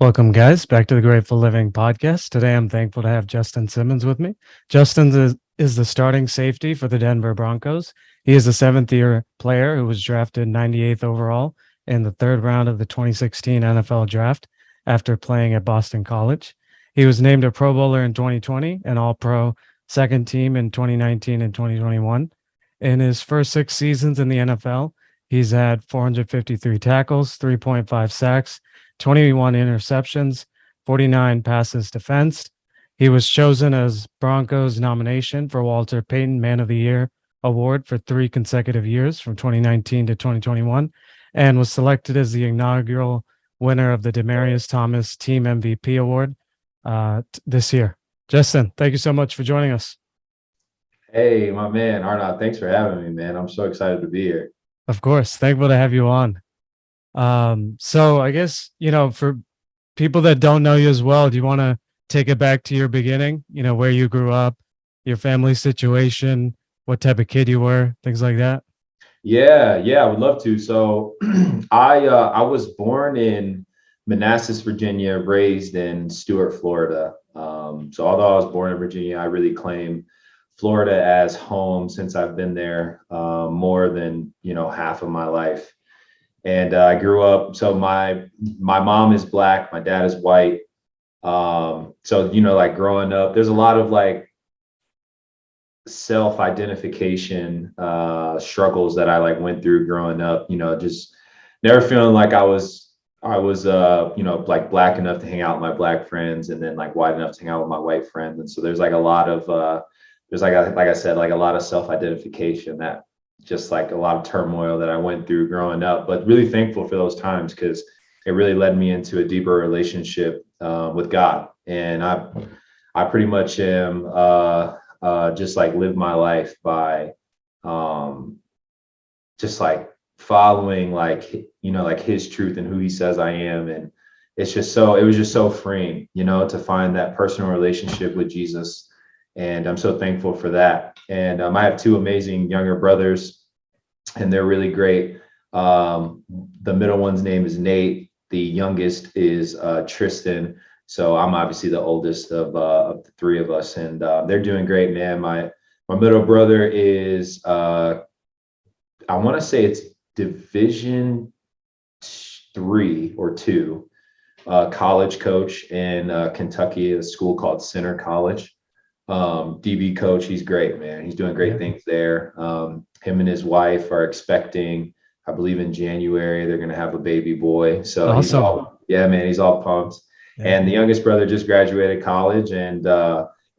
Welcome, guys, back to the Grateful Living podcast. Today, I'm thankful to have Justin Simmons with me. Justin is the starting safety for the Denver Broncos. He is a seventh-year player who was drafted 98th overall in the third round of the 2016 NFL Draft after playing at Boston College. He was named a Pro Bowler in 2020 and All-Pro second team in 2019 and 2021. In his first 6 seasons in the NFL, he's had 453 tackles, 3.5 sacks, 21 interceptions, 49 passes defensed. He was chosen as Broncos nomination for Walter Payton Man of the Year award for 3 consecutive years from 2019 to 2021 and was selected as the inaugural winner of the Demaryius Thomas Team MVP award this year. Justin, thank you so much for joining us. Hey, my man, Arnaud, thanks for having me, man. I'm so excited to be here. Of course, thankful to have you on. So I guess, for people that don't know you as well, do you want to take it back to your beginning, where you grew up, your family situation, what type of kid you were, things like that? Yeah, I would love to. So I was born in Manassas, Virginia, raised in Stuart, Florida. So although I was born in Virginia, I really claim Florida as home since I've been there more than, half of my life. And I grew up, so my mom is black, my dad is white. So like growing up, there's a lot of like self-identification struggles that I like went through growing up, just never feeling like I was like black enough to hang out with my black friends and then like white enough to hang out with my white friends. And so there's like a lot of like I said, like a lot of self-identification that just like a lot of turmoil that I went through growing up, but really thankful for those times because it really led me into a deeper relationship with God. And I pretty much am just like live my life by just like following like like his truth and who he says I am. And it was just so freeing, to find that personal relationship with Jesus. And I'm so thankful for that. And I have two amazing younger brothers, and they're really great. The middle one's name is Nate. The youngest is Tristan. So I'm obviously the oldest of the three of us, and they're doing great, man. My middle brother is I want to say it's Division 3 or 2 college coach in Kentucky, a school called Center College. DB coach, he's great, man. He's doing great things there. Him and his wife are expecting, I believe in January, they're going to have a baby boy. So Awesome. yeah, man, he's all pumped. Yeah. And the youngest brother just graduated college and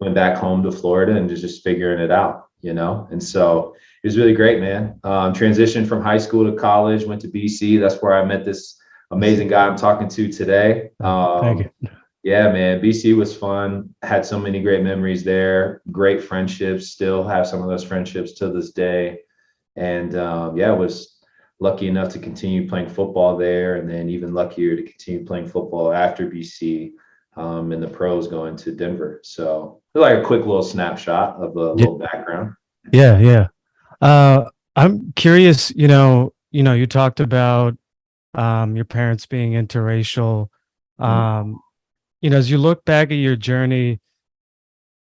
went back home to Florida and just figuring it out, And so it was really great, man. Transitioned from high school to college, went to BC. That's where I met this amazing guy I'm talking to today. Thank you. Yeah, man, BC was fun. Had so many great memories there. Great friendships. Still have some of those friendships to this day. And yeah, was lucky enough to continue playing football there, and then even luckier to continue playing football after BC in the pros going to Denver. So like a quick little snapshot of a Yeah, little background. yeah. I'm curious, you talked about your parents being interracial. Mm. Um, as you look back at your journey,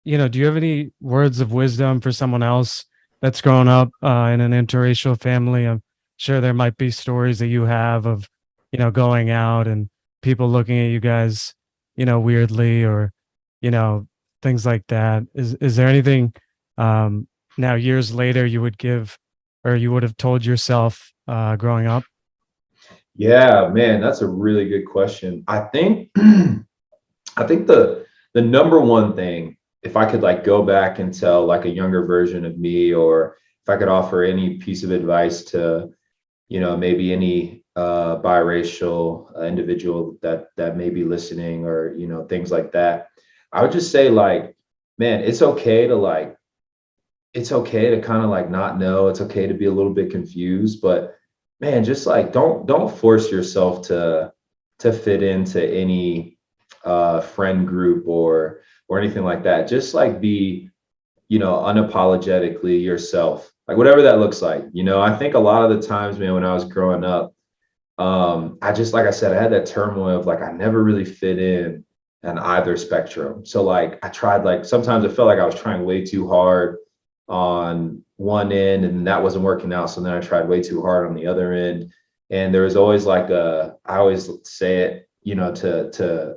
do you have any words of wisdom for someone else that's grown up in an interracial family? I'm sure there might be stories that you have of, going out and people looking at you guys, weirdly or, you know, things like that. Is there anything now years later you would give or you would have told yourself growing up? Yeah, man, that's a really good question. I think I think the number one thing, if I could like go back and tell like a younger version of me, or if I could offer any piece of advice to, maybe any biracial individual that may be listening, or things like that, I would just say like, man, it's okay to kind of like not know. It's okay to be a little bit confused, but man, just like don't force yourself to fit into any friend group or anything like that. Just like be, unapologetically yourself, like whatever that looks like. I think a lot of the times, man, when I was growing up, I just, like I said, I had that turmoil of like, I never really fit in either spectrum. So like, I tried, like, sometimes it felt like I was trying way too hard on one end and that wasn't working out. So then I tried way too hard on the other end. And there was always like I always say it, to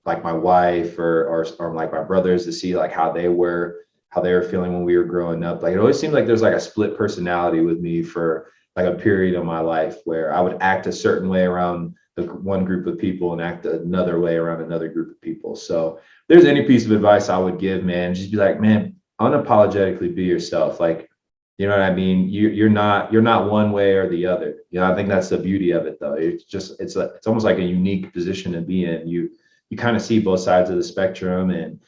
like my wife or like my brothers, to see like how they were feeling when we were growing up. Like it always seemed like there's like a split personality with me for like a period of my life where I would act a certain way around the one group of people and act another way around another group of people. So if there's any piece of advice I would give, man, just be like, man, unapologetically be yourself. Like, you know what I mean? You're not one way or the other. I think that's the beauty of it though. It's almost like a unique position to be in. You kind of see both sides of the spectrum, and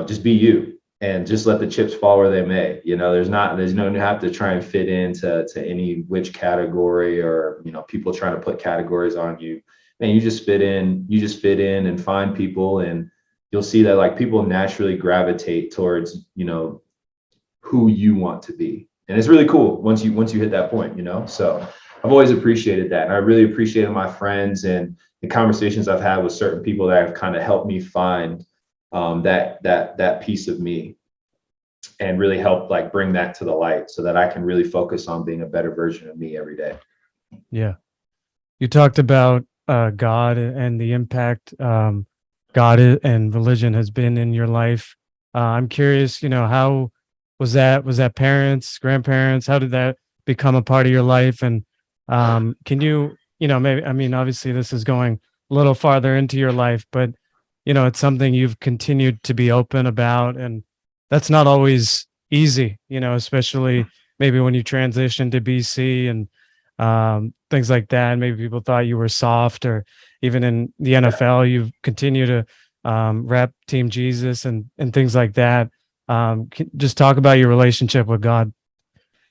just be you and just let the chips fall where they may. There's no have to try and fit into any which category, or people trying to put categories on you. Man, you just fit in and find people, and you'll see that like people naturally gravitate towards who you want to be. And it's really cool once you hit that point. So I've always appreciated that. And I really appreciated my friends and the conversations I've had with certain people that have kind of helped me find that piece of me, and really help like bring that to the light so that I can really focus on being a better version of me every day. Yeah. You talked about God and the impact and religion has been in your life. I'm curious, how was that parents, grandparents? How did that become a part of your life? And can you, maybe, I mean, obviously this is going a little farther into your life, but it's something you've continued to be open about, and that's not always easy, especially maybe when you transition to BC and things like that. Maybe people thought you were soft, or even in the NFL, you've continued to rep Team Jesus and things like that. Just talk about your relationship with God.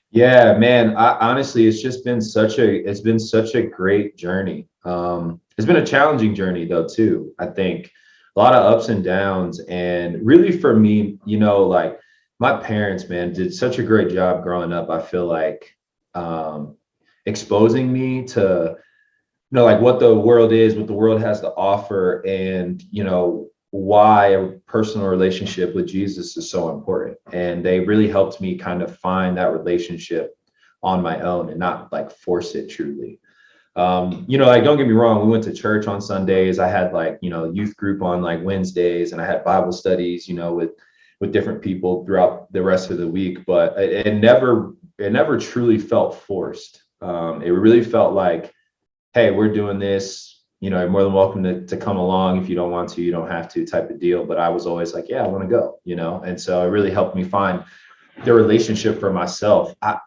Yeah, man. Honestly, it's been such a great journey. It's been a challenging journey though too. I think a lot of ups and downs, and really for me, like my parents, man, did such a great job growing up. I feel like um, exposing me to like what the world is, what the world has to offer, and why a personal relationship with Jesus is so important. And they really helped me kind of find that relationship on my own and not like force it truly. Like don't get me wrong, we went to church on Sundays. I had like, youth group on like Wednesdays, and I had Bible studies, with different people throughout the rest of the week, but it never truly felt forced. It really felt like, hey, we're doing this, you're more than welcome to come along. If you don't want to, you don't have to, type of deal. But I was always like, yeah, I want to go, and so it really helped me find the relationship for myself. I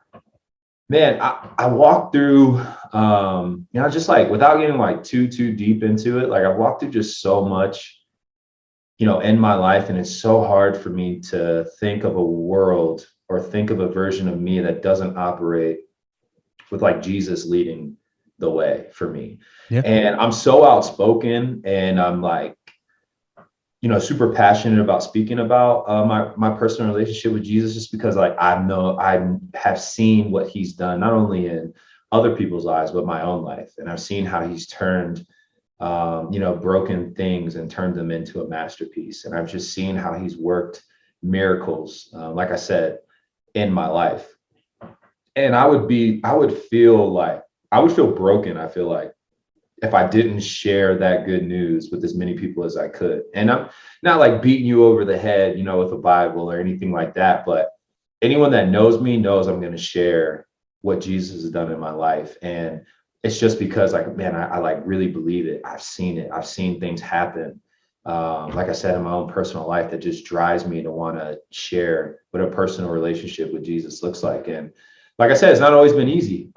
walked through, just like without getting like too deep into it, like I've walked through just so much, in my life. And it's so hard for me to think of a world or think of a version of me that doesn't operate with like Jesus leading the way for me. Yeah. And I'm so outspoken, and I'm like, super passionate about speaking about my personal relationship with Jesus, just because like I have seen what he's done, not only in other people's lives, but my own life. And I've seen how he's turned, broken things and turned them into a masterpiece. And I've just seen how he's worked miracles, like I said, in my life. And I would feel broken, I feel like, if I didn't share that good news with as many people as I could. And I'm not like beating you over the head, with a Bible or anything like that, but anyone that knows me knows I'm going to share what Jesus has done in my life. And it's just because like, man, I like really believe it. I've seen it. I've seen things happen. Like I said, in my own personal life, that just drives me to want to share what a personal relationship with Jesus looks like. And like I said, it's not always been easy.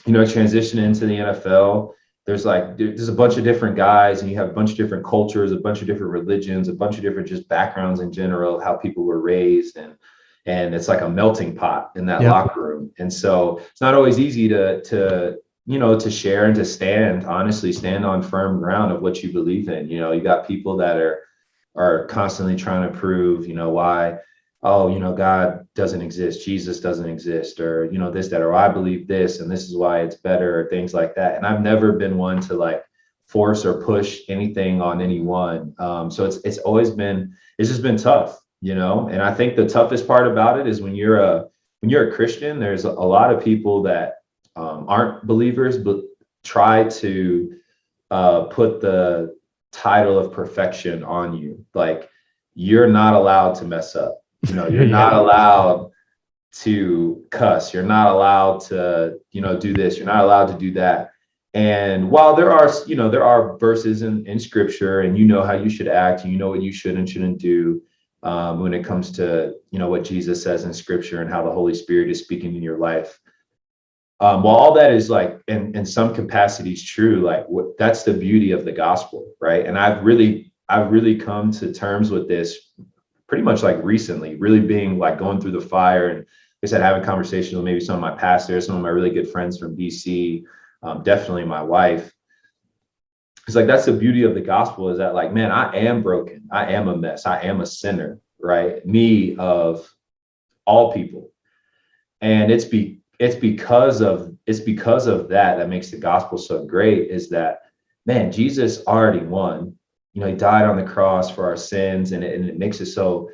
Transitioning into the NFL, there's a bunch of different guys, and you have a bunch of different cultures, a bunch of different religions, a bunch of different just backgrounds in general, how people were raised, and it's like a melting pot in that Yeah. locker room. And so it's not always easy to share and to honestly stand on firm ground of what you believe in. You got people that are constantly trying to prove, why, oh, God doesn't exist, Jesus doesn't exist, or, you know, this, that, or I believe this, and this is why it's better, or things like that. And I've never been one to like force or push anything on anyone. So it's always been, it's just been tough, you know. And I think the toughest part about it is when you're a Christian, there's a lot of people that aren't believers, but try to put the title of perfection on you. Like, you're not allowed to mess up. You know, you're Yeah. not allowed to cuss. You're not allowed to, you know, do this. You're not allowed to do that. And while there are, you know, there are verses in scripture, and you know how you should act, and you know what you should and shouldn't do when it comes to, you know, what Jesus says in scripture and how the Holy Spirit is speaking in your life. While all that is like in some capacities true, like that's the beauty of the gospel, right? And I've really come to terms with this pretty much like recently, really being like going through the fire, and like I said, having conversations with maybe some of my pastors, some of my really good friends from BC, definitely my wife. It's like, that's the beauty of the gospel, is that like, man, I am broken, I am a mess, I am a sinner, right? Me of all people. And it's because of that makes the gospel so great, is that, man, Jesus already won. You know, he died on the cross for our sins, and it makes it so,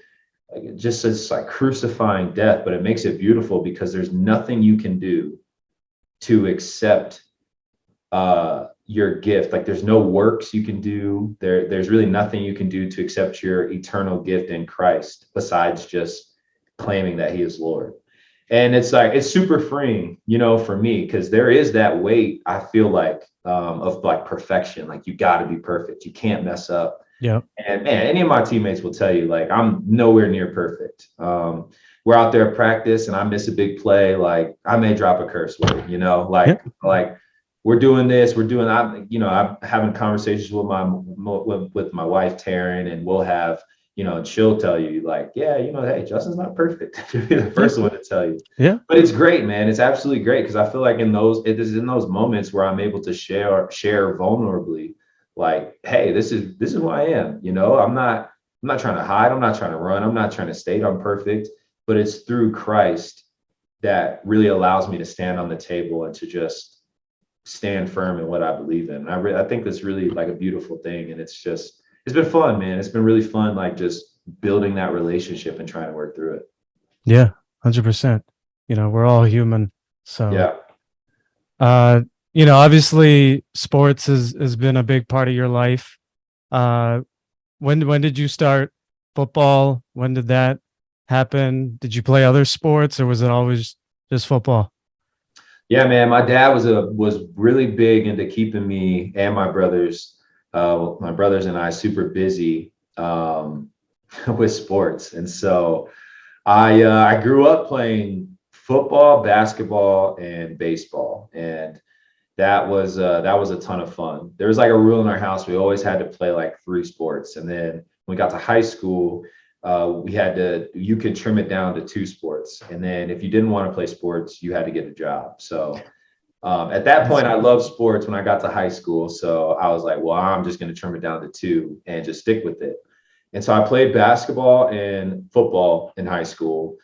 like, just this like crucifying death, but it makes it beautiful because there's nothing you can do to accept your gift. Like, there's no works you can do. There's really nothing you can do to accept your eternal gift in Christ besides just claiming that he is Lord. And it's like, it's super freeing, you know, for me, because there is that weight, I feel like, of like perfection. Like, you got to be perfect, you can't mess up. Yeah. And man, any of my teammates will tell you, like, I'm nowhere near perfect. We're out there at practice and I miss a big play, like I may drop a curse word, you know, Yeah. like we're doing this, I'm having conversations with my wife Taryn, and we'll have, you know, and she'll tell you like, yeah, you know, hey, Justin's not perfect. She'll be the first one to tell you. Yeah. But it's great, man. It's absolutely great, because I feel like it is in those moments where I'm able to share vulnerably, like, hey, this is who I am. You know, I'm not trying to hide. I'm not trying to run. I'm not trying to state I'm perfect. But it's through Christ that really allows me to stand on the table and to just stand firm in what I believe in. And I think that's really like a beautiful thing. And it's been fun, man. It's been really fun, like just building that relationship and trying to work through it. Yeah. 100%. You know, we're all human. So, Yeah. uh, you know, obviously sports has been a big part of your life. Uh, when did you start football? When did that happen? Did you play other sports, or was it always just football? Yeah, man. My dad was really big into keeping me and my brothers and I super busy with sports. And so I grew up playing football, basketball, and baseball, and that was a ton of fun. There was like a rule in our house: we always had to play like 3 sports, and then when we got to high school, you could trim it down to 2 sports, and then if you didn't want to play sports, you had to get a job. So at that point, I loved sports when I got to high school, so I was like, well, I'm just going to trim it down to 2 and just stick with it. And so I played basketball and football in high school.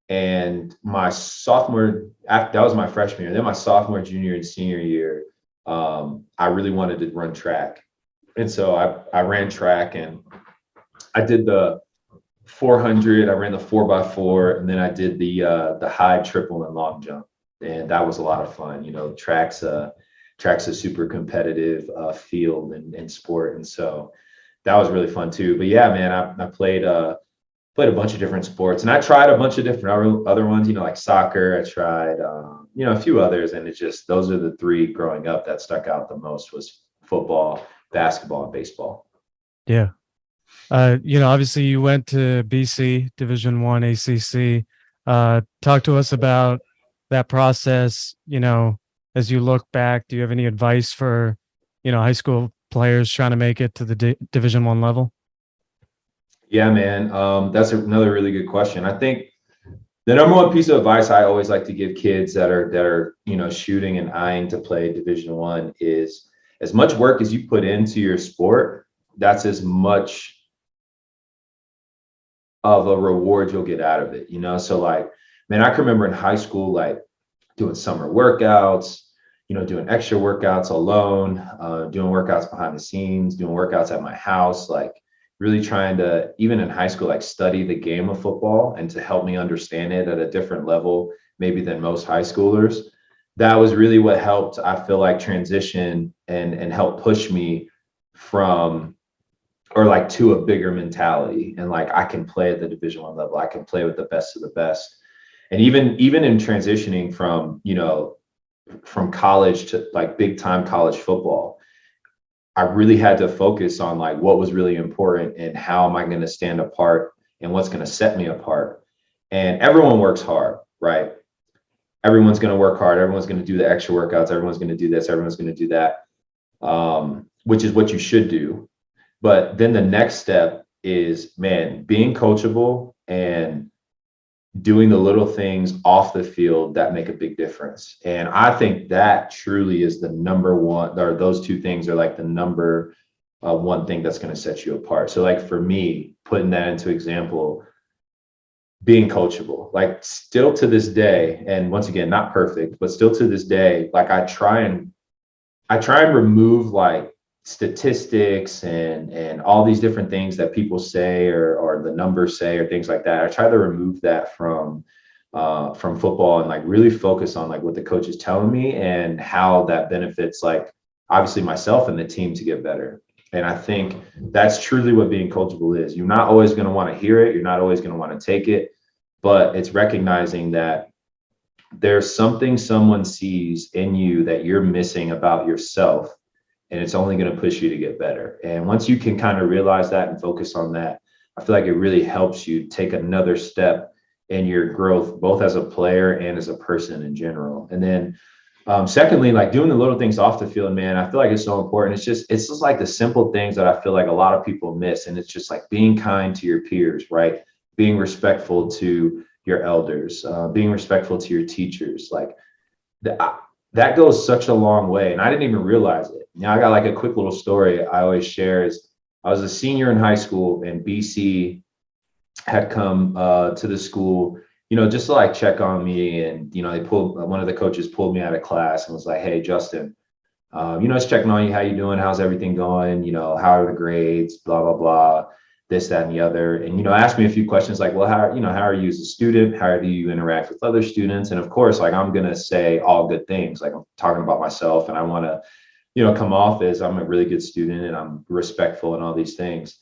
And my that was my freshman year. Then my sophomore, junior, and senior year, I really wanted to run track. And so I ran track, and I did the 400, I ran the 4x4, and then I did the high triple and long jump. And that was a lot of fun. You know, track's a super competitive field and sport. And so that was really fun too. But yeah, man, I played a bunch of different sports, and I tried a bunch of different other ones, you know, like soccer. I tried, you know, a few others, and it's just, those are the 3 growing up that stuck out the most, was football, basketball, and baseball. Yeah. You know, obviously you went to BC Division One ACC. Talk to us about that process. You know, as you look back, do you have any advice for, you know, high school players trying to make it to the Division One level? Yeah, man, that's another really good question. I think the number one piece of advice I always like to give kids that are, you know, shooting and eyeing to play Division One is, as much work as you put into your sport, that's as much of a reward you'll get out of it, you know? So like, man, I can remember in high school, like doing summer workouts, you know, doing extra workouts alone, doing workouts behind the scenes, doing workouts at my house, like really trying to, even in high school, like study the game of football and to help me understand it at a different level, maybe than most high schoolers. That was really what helped, I feel like, transition and help push me from or like to a bigger mentality. And like I can play at the Division I level, I can play with the best of the best. And even in transitioning from, you know, from college to like big time college football, I really had to focus on like what was really important and how am I going to stand apart and what's going to set me apart. And everyone works hard, right? Everyone's going to work hard. Everyone's going to do the extra workouts. Everyone's going to do this. Everyone's going to do that, which is what you should do. But then the next step is, man, being coachable and doing the little things off the field that make a big difference. And I think that truly is the number one, or those two things are like the number one thing that's going to set you apart. So like for me, putting that into example, being coachable, like still to this day, and once again, not perfect, but still to this day, like I try and remove like statistics and all these different things that people say or the numbers say or things like that. I try to remove that from football and like really focus on like what the coach is telling me and how that benefits like obviously myself and the team to get better. And I think that's truly what being coachable is. You're not always going to want to hear it. You're not always going to want to take it, but it's recognizing that there's something someone sees in you that you're missing about yourself, and it's only going to push you to get better. And once you can kind of realize that and focus on that, I feel like it really helps you take another step in your growth, both as a player and as a person in general. And then secondly, like doing the little things off the field, man, I feel like it's so important. It's just like the simple things that I feel like a lot of people miss. And it's just like being kind to your peers, right? Being respectful to your elders, being respectful to your teachers, like that goes such a long way. And I didn't even realize it. You know, I got like a quick little story I always share is I was a senior in high school and BC had come to the school, you know, just to like check on me. And, you know, one of the coaches pulled me out of class and was like, "Hey, Justin, you know, just checking on you. How you doing? How's everything going? You know, how are the grades? Blah, blah, blah, this, that, and the other." And, you know, asked me a few questions like, well, how are you as a student? How do you interact with other students? And of course, like, I'm going to say all good things. Like I'm talking about myself and I want to, you know, come off as I'm a really good student and I'm respectful and all these things.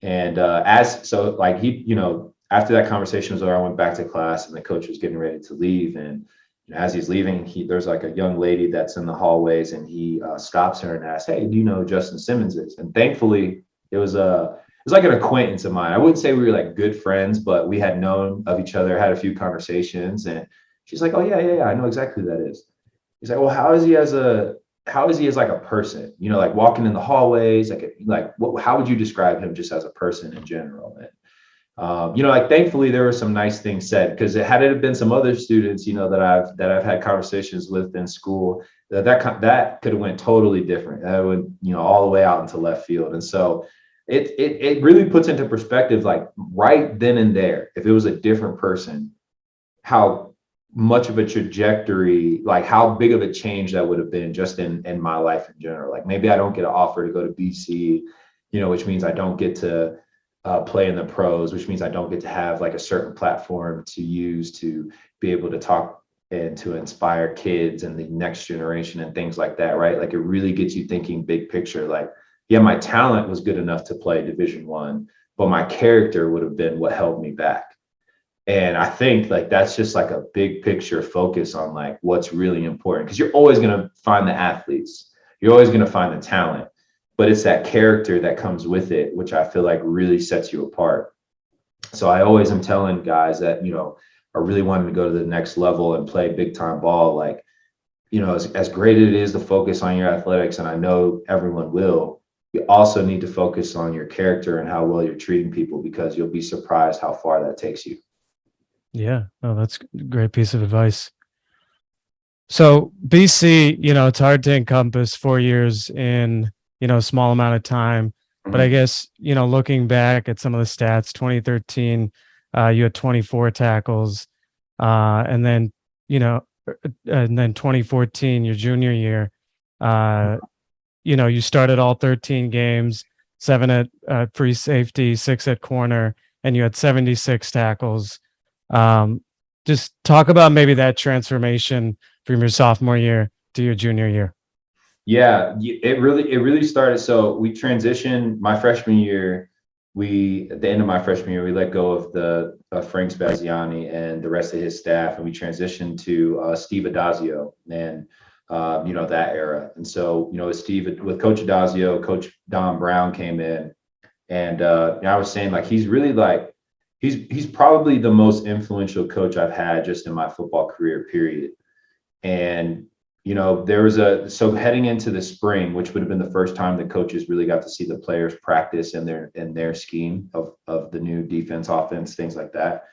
And like he, you know, after that conversation was over, I went back to class and the coach was getting ready to leave. And as he's leaving, there's like a young lady that's in the hallways and he stops her and asks, "Hey, do you know who Justin Simmons is?" And thankfully it was like an acquaintance of mine. I wouldn't say we were like good friends, but we had known of each other, had a few conversations. And she's like, "Oh yeah, I know exactly who that is." He's like, "Well, how is he as like a person, you know, like walking in the hallways, how would you describe him just as a person in general?" And you know, like thankfully there were some nice things said, because had it been some other students, you know, that I've had conversations with in school, that could have went totally different. That would, you know, all the way out into left field. And so it really puts into perspective, like right then and there, if it was a different person, how much of a trajectory, like how big of a change that would have been just in my life in general. Like maybe I don't get an offer to go to BC, you know, which means I don't get to play in the pros, which means I don't get to have like a certain platform to use to be able to talk and to inspire kids and the next generation and things like that, right? Like it really gets you thinking big picture. Like, yeah, my talent was good enough to play Division I, but my character would have been what held me back. And I think like that's just like a big picture focus on like what's really important, because you're always going to find the athletes, you're always going to find the talent, but it's that character that comes with it, which I feel like really sets you apart. So I always am telling guys that, you know, are really wanting to go to the next level and play big time ball, like, you know, as great as it is to focus on your athletics, and I know everyone will, you also need to focus on your character and how well you're treating people, because you'll be surprised how far that takes you. Yeah, oh, that's a great piece of advice. So BC, you know, it's hard to encompass 4 years in, you know, a small amount of time. But I Mhm. guess, looking back at some of the stats, 2013, you had 24 tackles. And then, you know, and then 2014, your junior year, uh, you started all 13 games, 7 at free safety, 6 at corner, and you had 76 tackles. Um, just talk about maybe that transformation from your sophomore year to your junior year. Yeah, it really started. So we transitioned my freshman year. We at the end of my freshman year, we let go of the Frank Spaziani and the rest of his staff, and we transitioned to Steve Adazio and that era. And so with Coach Adazio, Coach Don Brown came in, and I was saying like he's really like he's probably the most influential coach I've had just in my football career, period. And there was so heading into the spring, which would have been the first time the coaches really got to see the players practice in their scheme of the new defense, offense, things like that.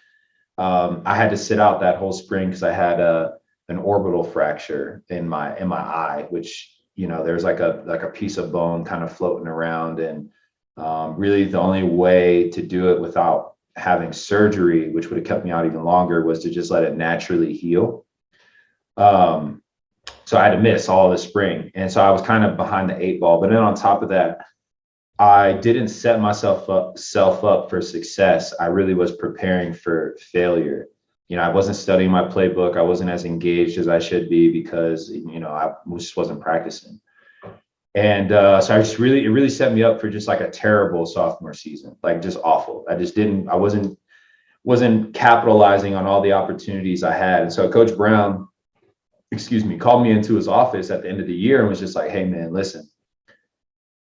I had to sit out that whole spring because I had an orbital fracture in my eye, which there's like a piece of bone kind of floating around, and really the only way to do it without having surgery, which would have kept me out even longer, was to just let it naturally heal. So I had to miss all the spring. And so I was kind of behind the eight ball. But then on top of that, I didn't set myself up for success. I really was preparing for failure. I wasn't studying my playbook. I wasn't as engaged as I should be because, I just wasn't practicing. And so it really set me up for just like a terrible sophomore season, like just awful. I wasn't capitalizing on all the opportunities I had. And so Coach Brown, called me into his office at the end of the year and was just like, "Hey man, listen,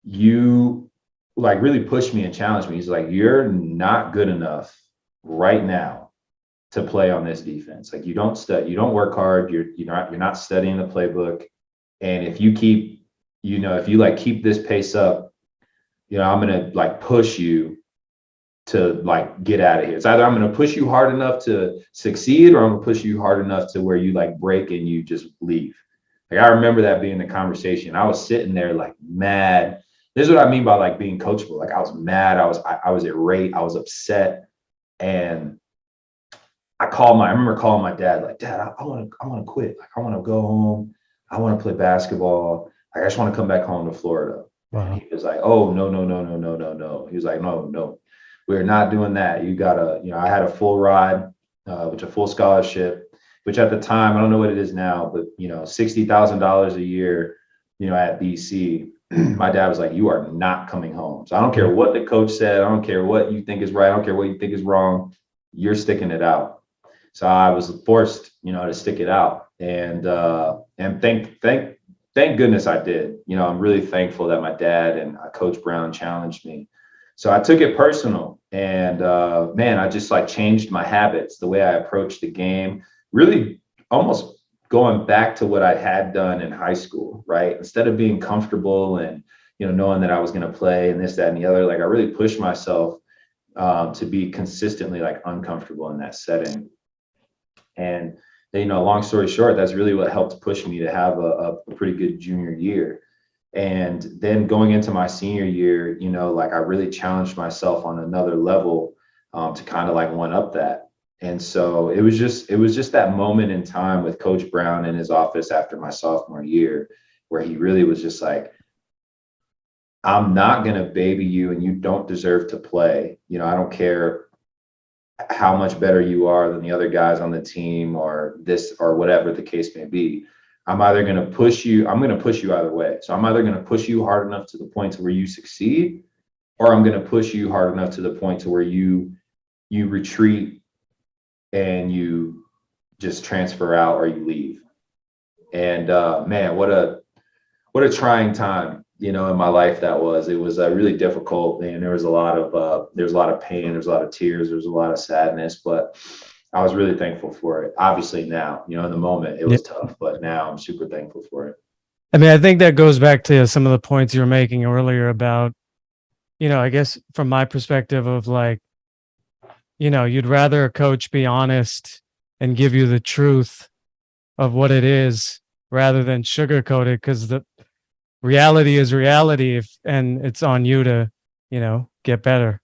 you like really pushed me and challenged me." He's like, "You're not good enough right now to play on this defense. Like you don't work hard, you're not studying the playbook. And if you keep this pace up, I'm gonna like push you to like get out of here. It's either I'm going to push you hard enough to succeed, or I'm going to push you hard enough to where you like break and you just leave." Like I remember that being the conversation. I was sitting there like mad. This is what I mean by like being coachable. Like I was mad. I was irate. I was upset. And I remember calling my dad, like, "Dad, I want to quit. Like I want to go home. I want to play basketball. Like I just want to come back home to Florida." And Wow. he was like, "Oh, no, no, no, no, no, no, no." He was like, "No, no, we're not doing that. You gotta," I had a full ride, which a full scholarship, which at the time, I don't know what it is now, but $60,000 a year, at BC. My dad was like, "You are not coming home. So I don't care Yeah. what the coach said. I don't care what you think is right. I don't care what you think is wrong. You're sticking it out." So I was forced, to stick it out. And thank goodness I did. I'm really thankful that my dad and Coach Brown challenged me. So I took it personal, and man, I just like changed my habits, the way I approached the game, really almost going back to what I had done in high school, right? Instead of being comfortable and knowing that I was going to play and this, that, and the other, like I really pushed myself to be consistently like uncomfortable in that setting. And long story short, that's really what helped push me to have a pretty good junior year. And then going into my senior year, like I really challenged myself on another level to kind of like one up that. And so it was just that moment in time with Coach Brown in his office after my sophomore year, where he really was just like, "I'm not gonna baby you, and you don't deserve to play. I don't care how much better you are than the other guys on the team or this or whatever the case may be. I'm going to push you either way. So I'm either going to push you hard enough to the point to where you succeed, or I'm going to push you hard enough to the point to where you retreat and you just transfer out or you leave." And man, what a trying time, in my life that was. It was really difficult, and there was a lot of pain, there's a lot of tears, there's a lot of sadness, but I was really thankful for it. Obviously now, in the moment it Yeah. was tough, but now I'm super thankful for it. I mean, I think that goes back to some of the points you were making earlier about, I guess from my perspective of like, you'd rather a coach be honest and give you the truth of what it is rather than sugarcoat it, because the reality is reality, and it's on you to get better.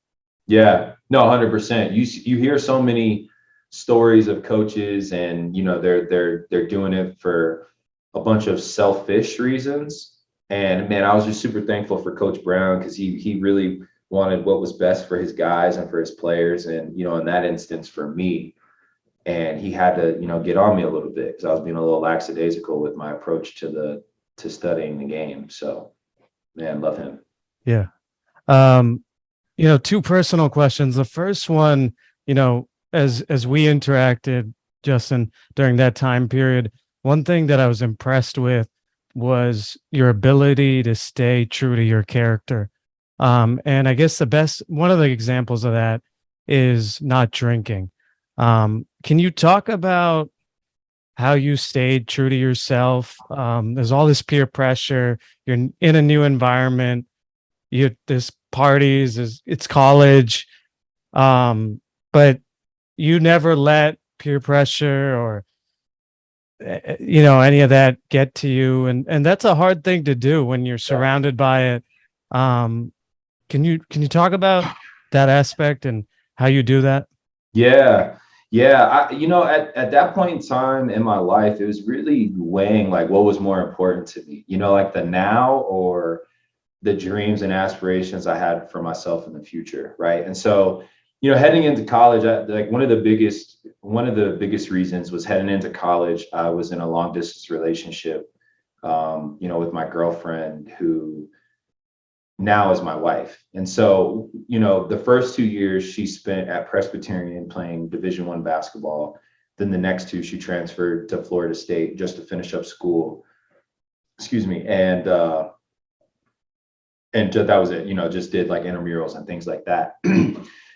Yeah, no, 100%. You hear so many stories of coaches, and they're doing it for a bunch of selfish reasons. And man, I was just super thankful for Coach Brown because he really wanted what was best for his guys and for his players, and in that instance for me. And he had to get on me a little bit because I was being a little lackadaisical with my approach to studying the game. So man, love him. Yeah. Two personal questions. The first one, as we interacted, Justin, during that time period, one thing that I was impressed with was your ability to stay true to your character. And I guess one of the examples of that is not drinking. Can you talk about how you stayed true to yourself? There's all this peer pressure. You're in a new environment. There's parties. It's college, but you never let peer pressure or any of that get to you, and that's a hard thing to do when you're surrounded by it. Um, can you talk about that aspect and how you do that? Yeah. Yeah. At that point in time in my life, it was really weighing like what was more important to me, like the now or the dreams and aspirations I had for myself in the future. Right. And so, heading into college, like one of the biggest reasons was heading into college. I was in a long distance relationship, with my girlfriend who now is my wife. And so, the first 2 years she spent at Presbyterian playing Division I basketball. Then the next two, she transferred to Florida State just to finish up school. Excuse me. And that was it, just did like intramurals and things like that.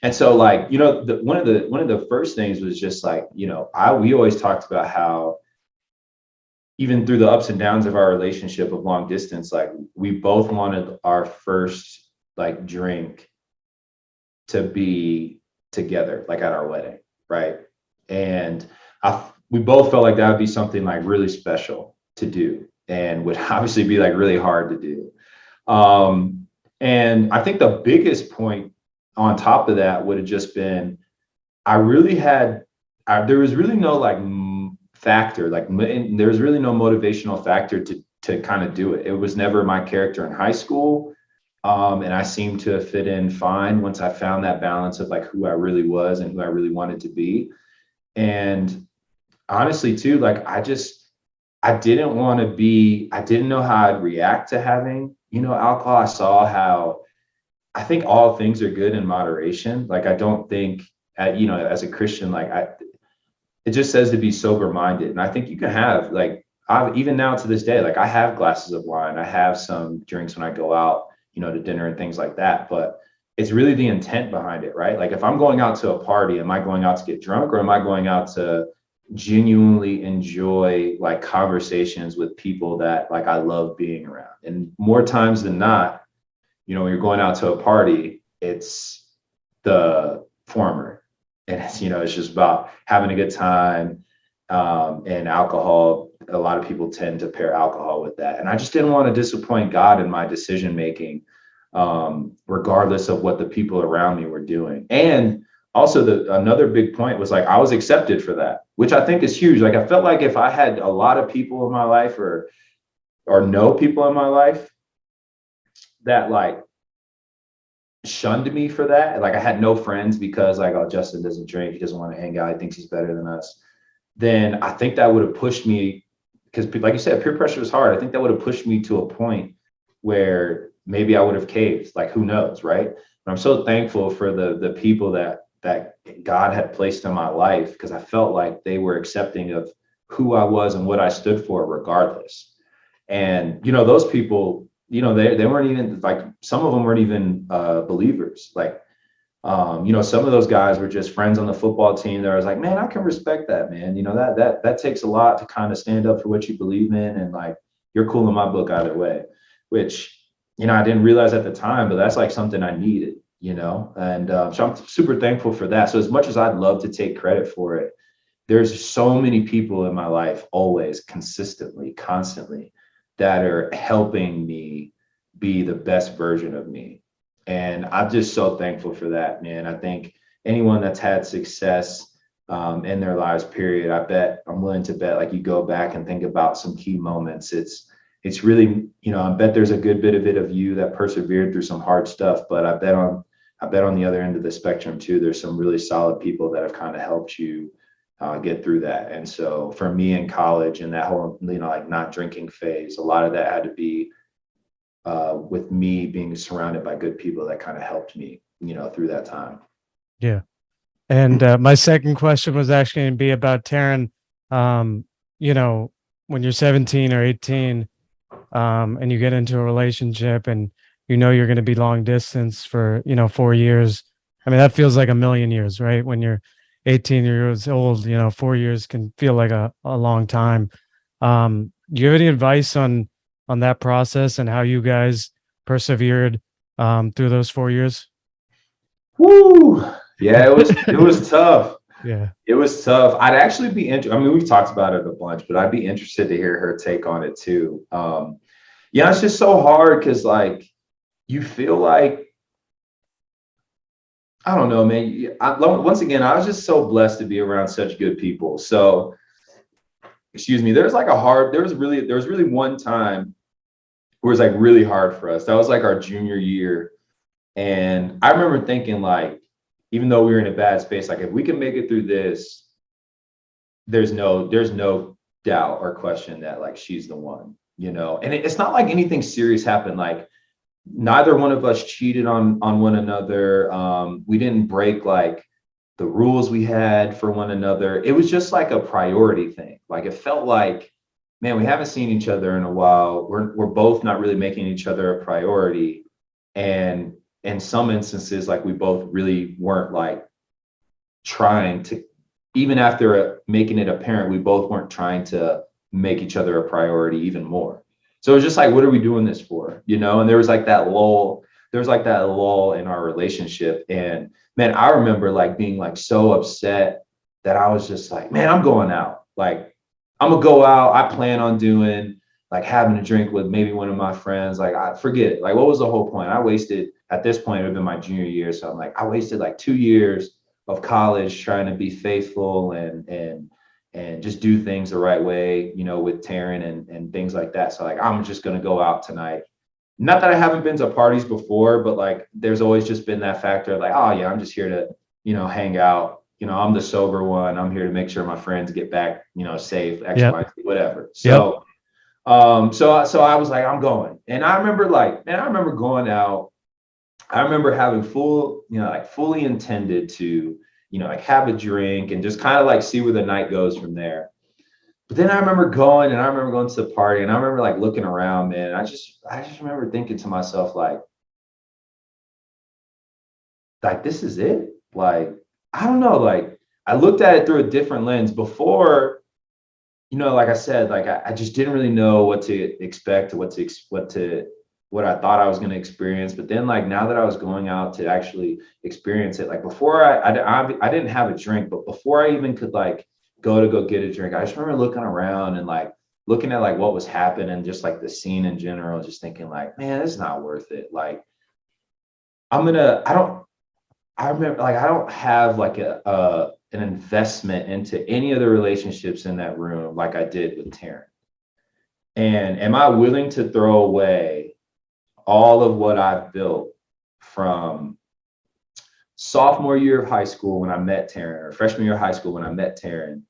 And so like, one of the first things was just like, we always talked about how even through the ups and downs of our relationship of long distance, like we both wanted our first like drink to be together, like at our wedding, right? And we both felt like that would be something like really special to do, and would obviously be like really hard to do. And I think the biggest point on top of that would have just been I really had there was really no like factor, like there was really no motivational factor to kind of do it. It was never my character in high school. And I seemed to fit in fine once I found that balance of like who I really was and who I really wanted to be. And honestly, too, like I didn't want to be, I didn't know how I'd react to having, alcohol. I saw how I think all things are good in moderation. Like I don't think, as a Christian, like it just says to be sober minded. And I think you can have like, even now to this day, like I have glasses of wine, I have some drinks when I go out, to dinner and things like that. But it's really the intent behind it, right? Like if I'm going out to a party, am I going out to get drunk, or am I going out to genuinely enjoy like conversations with people that like I love being around? And more times than not, when you're going out to a party, it's the former. And it's just about having a good time. And alcohol, a lot of people tend to pair alcohol with that. And I just didn't want to disappoint God in my decision making, regardless of what the people around me were doing. And also another big point was like I was accepted for that, which I think is huge. Like I felt like if I had a lot of people in my life or no people in my life that like shunned me for that, like I had no friends because like, oh, Justin doesn't drink, he doesn't want to hang out, he thinks he's better than us, then I think that would have pushed me, because like you said, peer pressure is hard. I think that would have pushed me to a point where maybe I would have caved, like who knows, right? But I'm so thankful for the people that God had placed in my life, because I felt like they were accepting of who I was and what I stood for regardless. And those people, they weren't even like, some of them weren't even believers. Like some of those guys were just friends on the football team that I was like, man, I can respect that, man. That takes a lot to kind of stand up for what you believe in, and like you're cool in my book either way, which I didn't realize at the time, but that's like something I needed, and so I'm super thankful for that. So as much as I'd love to take credit for it, there's so many people in my life, always, consistently, constantly, that are helping me be the best version of me. And I'm just so thankful for that, man. I think anyone that's had success in their lives, period, I'm willing to bet, like, you go back and think about some key moments. It's really, I bet there's a good bit of it of you that persevered through some hard stuff, but I bet on the other end of the spectrum too, there's some really solid people that have kind of helped you get through that. And so for me in college and that whole, like not drinking phase, a lot of that had to be with me being surrounded by good people that kind of helped me, through that time. Yeah. And my second question was actually going to be about Taryn. Um, you know, when you're 17 or 18, and you get into a relationship and you're going to be long distance for 4 years. I mean, that feels like a million years, right? When you're 18 years old, 4 years can feel like a long time. Do you have any advice on that process and how you guys persevered through those 4 years? Woo! Yeah, it was tough. Yeah. It was tough. I'd actually be interested. I mean, we've talked about it a bunch, but I'd be interested to hear her take on it too. Yeah, it's just so hard because like you feel like, I don't know, man. Once again, I was just so blessed to be around such good people. So, excuse me. There was really one time where it was like really hard for us. That was like our junior year, and I remember thinking like, even though we were in a bad space, like if we can make it through this, there's no doubt or question that like she's the one, And it's not like anything serious happened. Like neither one of us cheated on one another. We didn't break like the rules we had for one another. It was just like a priority thing. Like it felt like, man, we haven't seen each other in a while. We're both not really making each other a priority. And in some instances, like we both really weren't like trying to, even after making it apparent, we both weren't trying to make each other a priority even more. So it was just like, what are we doing this for? And there was like that lull. In our relationship. And man, I remember like being like so upset that I was just like, man, I'm going out. Like, I'm gonna go out. I plan on doing like having a drink with maybe one of my friends. Like, I forget it. Like, what was the whole point? I wasted, at this point, it would have been my junior year. So I'm like, I wasted like 2 years of college trying to be faithful and just do things the right way, with Taryn and things like that. So like, I'm just gonna go out tonight. Not that I haven't been to parties before, but like there's always just been that factor of like, oh yeah, I'm just here to, hang out. I'm the sober one. I'm here to make sure my friends get back, safe, X, Yep. Y, Z, whatever. Yep. So I was like, I'm going. And I remember like, man, I remember going out. I remember having fully intended to, like have a drink and just kind of like see where the night goes from there. But then I remember going to the party and I remember like looking around, man. I just remember thinking to myself, like this is it. Like, I don't know, like I looked at it through a different lens before, like I said, like I just didn't really know what to expect, what I thought I was going to experience. But then like now that I was going out to actually experience it, like before I didn't have a drink, but before I even could like go get a drink, I just remember looking around and like looking at like what was happening, just like the scene in general, just thinking like, man, it's not worth it. Like I remember like I don't have like an investment into any of the relationships in that room like I did with Taryn. And am I willing to throw away all of what I've built from sophomore year of high school when I met Taryn, or freshman year of high school when I met Taryn,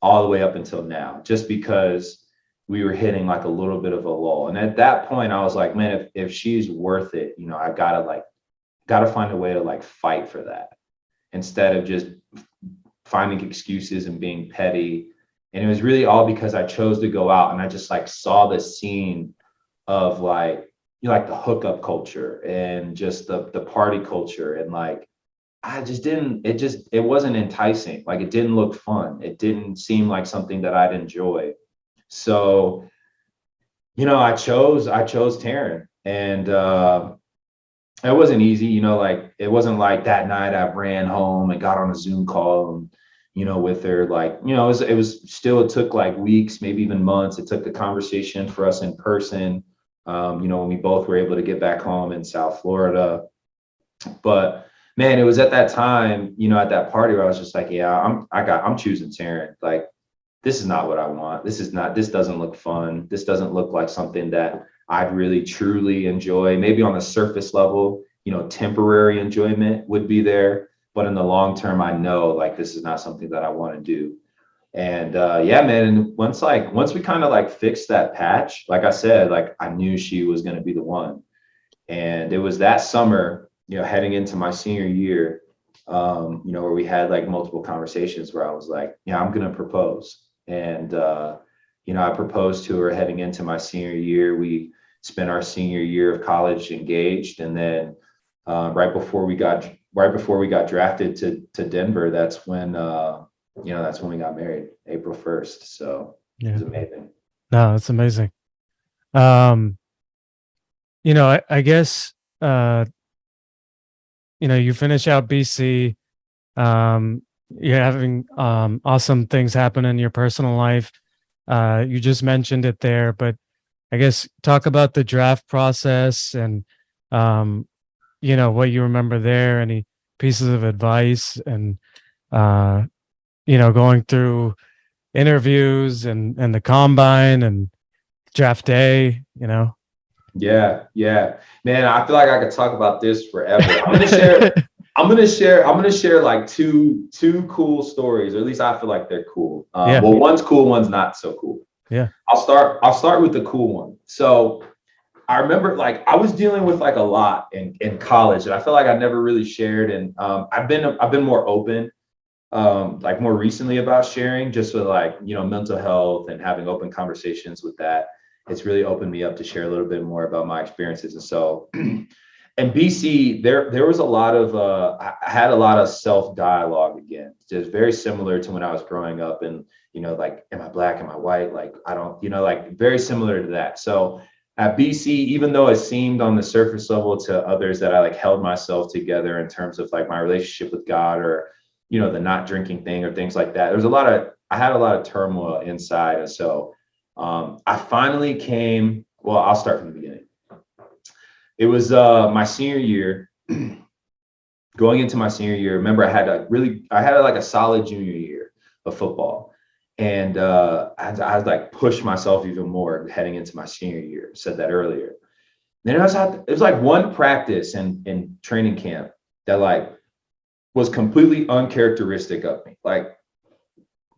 all the way up until now, just because we were hitting like a little bit of a lull? And at that point, I was like, man, if she's worth it, I gotta find a way to like fight for that instead of just finding excuses and being petty. And it was really all because I chose to go out and I just like saw the scene of like, like the hookup culture and just the party culture. And like, I just didn't, it wasn't enticing. Like it didn't look fun. It didn't seem like something that I'd enjoy. So, I chose Taryn. And it wasn't easy, like it wasn't like that night I ran home and got on a Zoom call and, with her, like, it took like weeks, maybe even months. It took a conversation for us in person. When we both were able to get back home in South Florida. But man, it was at that time, at that party where I was just like, yeah, I'm choosing Taryn. Like, this is not what I want. This doesn't look fun. This doesn't look like something that I'd really truly enjoy. Maybe on the surface level, temporary enjoyment would be there. But in the long term, I know like this is not something that I want to do. And yeah, man. And once we kind of like fixed that patch, like I said, like I knew she was going to be the one. And it was that summer, heading into my senior year, where we had like multiple conversations where I was like, yeah, I'm going to propose. And, I proposed to her heading into my senior year. We spent our senior year of college engaged. And then right before we got drafted to Denver, that's when we got married, April 1st. So it Yeah. was amazing. No, it's amazing. Um, I guess uh, you finish out BC, you're having awesome things happen in your personal life. You just mentioned it there, but I guess talk about the draft process and um, what you remember there, any pieces of advice and uh, going through interviews and the combine and draft day. Yeah, yeah. Man, I feel like I could talk about this forever. I'm gonna share like two cool stories, or at least I feel like they're cool. Yeah. Well, one's cool, one's not so cool. Yeah. I'll start with the cool one. So I remember like I was dealing with like a lot in college, and I feel like I never really shared. And I've been more open, like more recently about sharing, just with like mental health and having open conversations with that. It's really opened me up to share a little bit more about my experiences. And so in BC, there was a lot of I had a lot of self dialogue again, just very similar to when I was growing up. And like, am I black, am I white, like I don't, like very similar to that. So at BC, even though it seemed on the surface level to others that I like held myself together in terms of like my relationship with God, or the not drinking thing or things like that, I had a lot of turmoil inside. And so I finally well, I'll start from the beginning. It was my senior year. Going into my senior year, remember I had like a solid junior year of football. And I like pushed myself even more heading into my senior year. Said that earlier. Then it was like one practice in training camp that like was completely uncharacteristic of me. Like,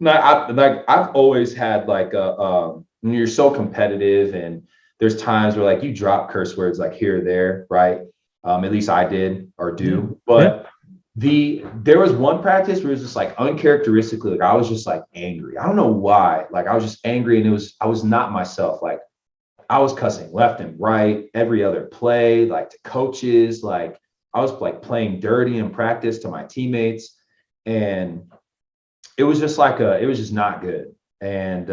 I've always had like when you're so competitive, and there's times where like you drop curse words like here or there, right? At least I did or do. But there was one practice where it was just like uncharacteristically, like I was just like angry. I don't know why. Like I was just angry, and I was not myself. Like I was cussing left and right, every other play, like to coaches, like I was like playing dirty in practice to my teammates. And it was just it was just not good. And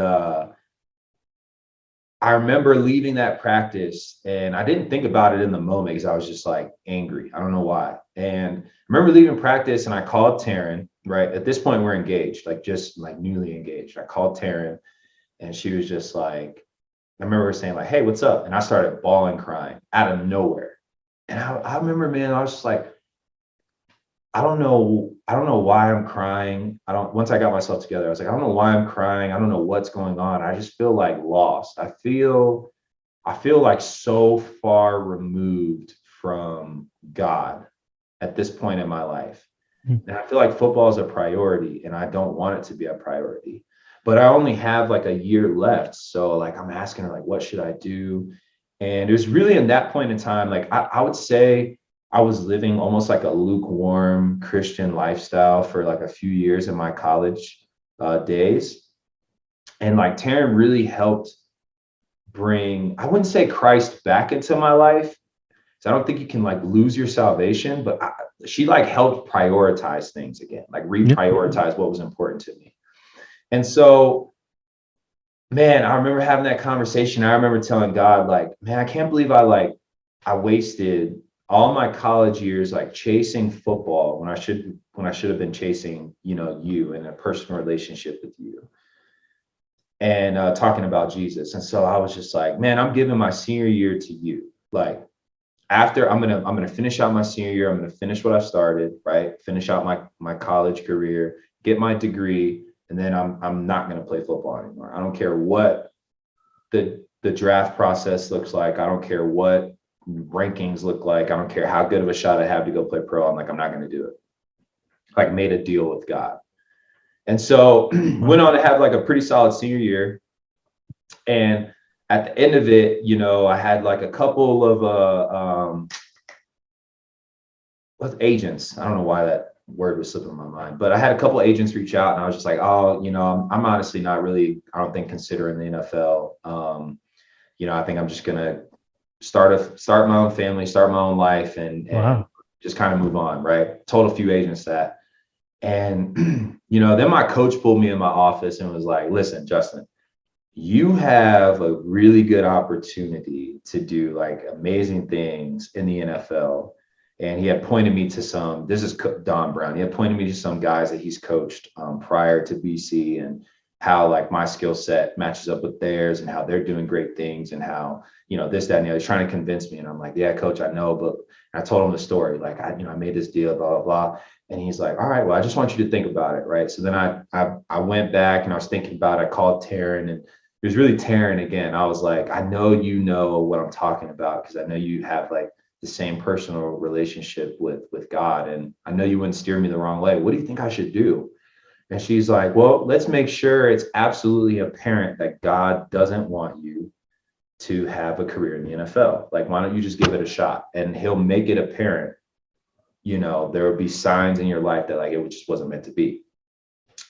I remember leaving that practice, and I didn't think about it in the moment because I was just like angry. I don't know why. And I remember leaving practice, and I called Taryn, right? At this point, we're engaged, like just like newly engaged. I called Taryn, and she was just like, I remember her saying like, "Hey, what's up?" And I started bawling, crying out of nowhere. And I remember, man, I was just like, I don't know why I'm crying. Once I got myself together, I was like, I don't know why I'm crying. I don't know what's going on. I just feel like lost. I feel like so far removed from God at this point in my life. And I feel like football is a priority, and I don't want it to be a priority. But I only have like a year left. So like I'm asking her, like, what should I do? And it was really in that point in time, like I would say I was living almost like a lukewarm Christian lifestyle for like a few years in my college days. And like Taryn really helped bring, I wouldn't say Christ back into my life. So I don't think you can like lose your salvation, but she like helped prioritize things again, like reprioritize what was important to me. And so, man, I remember having that conversation. I remember telling God, like, man, I can't believe I wasted all my college years like chasing football when I should have been chasing, you in a personal relationship with you, and talking about Jesus. And so I was just like, man, I'm giving my senior year to you. Like, after I'm gonna finish out my senior year. I'm gonna finish what I started, right? Finish out my college career, get my degree, and then I'm not gonna play football anymore. I don't care what the draft process looks like. I don't care what rankings look like. I don't care how good of a shot I have to go play pro. I'm like, I'm not gonna do it. Like, made a deal with God. And so went on to have like a pretty solid senior year. And at the end of it, I had like a couple of with agents. I don't know why that word was slipping my mind, but I had a couple of agents reach out, and I was just like, oh, I'm honestly not really, I don't think, considering the NFL. I think I'm just gonna start my own family, start my own life, and just kind of move on, right? Told a few agents that. And then my coach pulled me in my office and was like, listen, Justin, you have a really good opportunity to do like amazing things in the NFL. And he had pointed me to this is Don Brown. He had pointed me to some guys that he's coached prior to BC, and how like my skill set matches up with theirs, and how they're doing great things, and how, this, that, and the other. He's trying to convince me. And I'm like, yeah, coach, I know. But I told him the story. Like, I made this deal, blah, blah, blah. And he's like, all right, well, I just want you to think about it. Right. So then I went back and I was thinking about it. I called Taryn, and it was really Taryn again. I was like, I know you know what I'm talking about, because I know you have like the same personal relationship with God, and I know you wouldn't steer me the wrong way. What do you think I should do? And she's like, well, let's make sure it's absolutely apparent that God doesn't want you to have a career in the NFL. Like, why don't you just give it a shot? And he'll make it apparent. There will be signs in your life that like it just wasn't meant to be.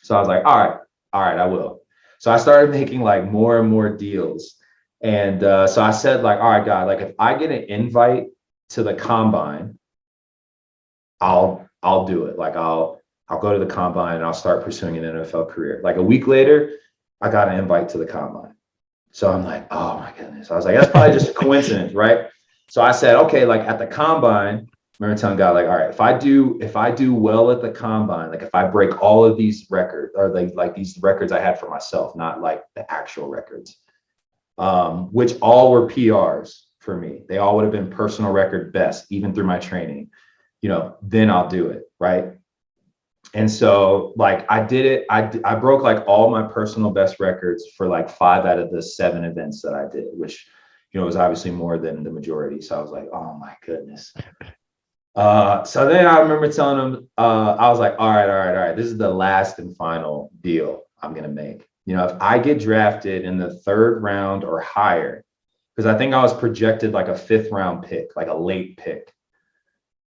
So I was like, all right, I will. So I started making like more and more deals. And so I said, like, all right, God, like if I get an invite to the combine, I'll do it. Like I'll go to the combine and I'll start pursuing an NFL career. Like a week later, I got an invite to the combine. So I'm like, oh my goodness. I was like, that's probably just a coincidence, right? So I said, okay, like at the combine, I remember telling God, like, all right, if I do well at the combine, like if I break all of these records, or like these records I had for myself, not like the actual records, which all were PRs for me. They all would have been personal record best, even through my training, then I'll do it. Right. And so like I did it. I broke like all my personal best records for like 5 out of the 7 events that I did, which, was obviously more than the majority. So I was like, oh my goodness. So then I remember telling him, I was like, all right. This is the last and final deal I'm going to make. If I get drafted in the 3rd round or higher, because I think I was projected like a 5th round pick, like a late pick.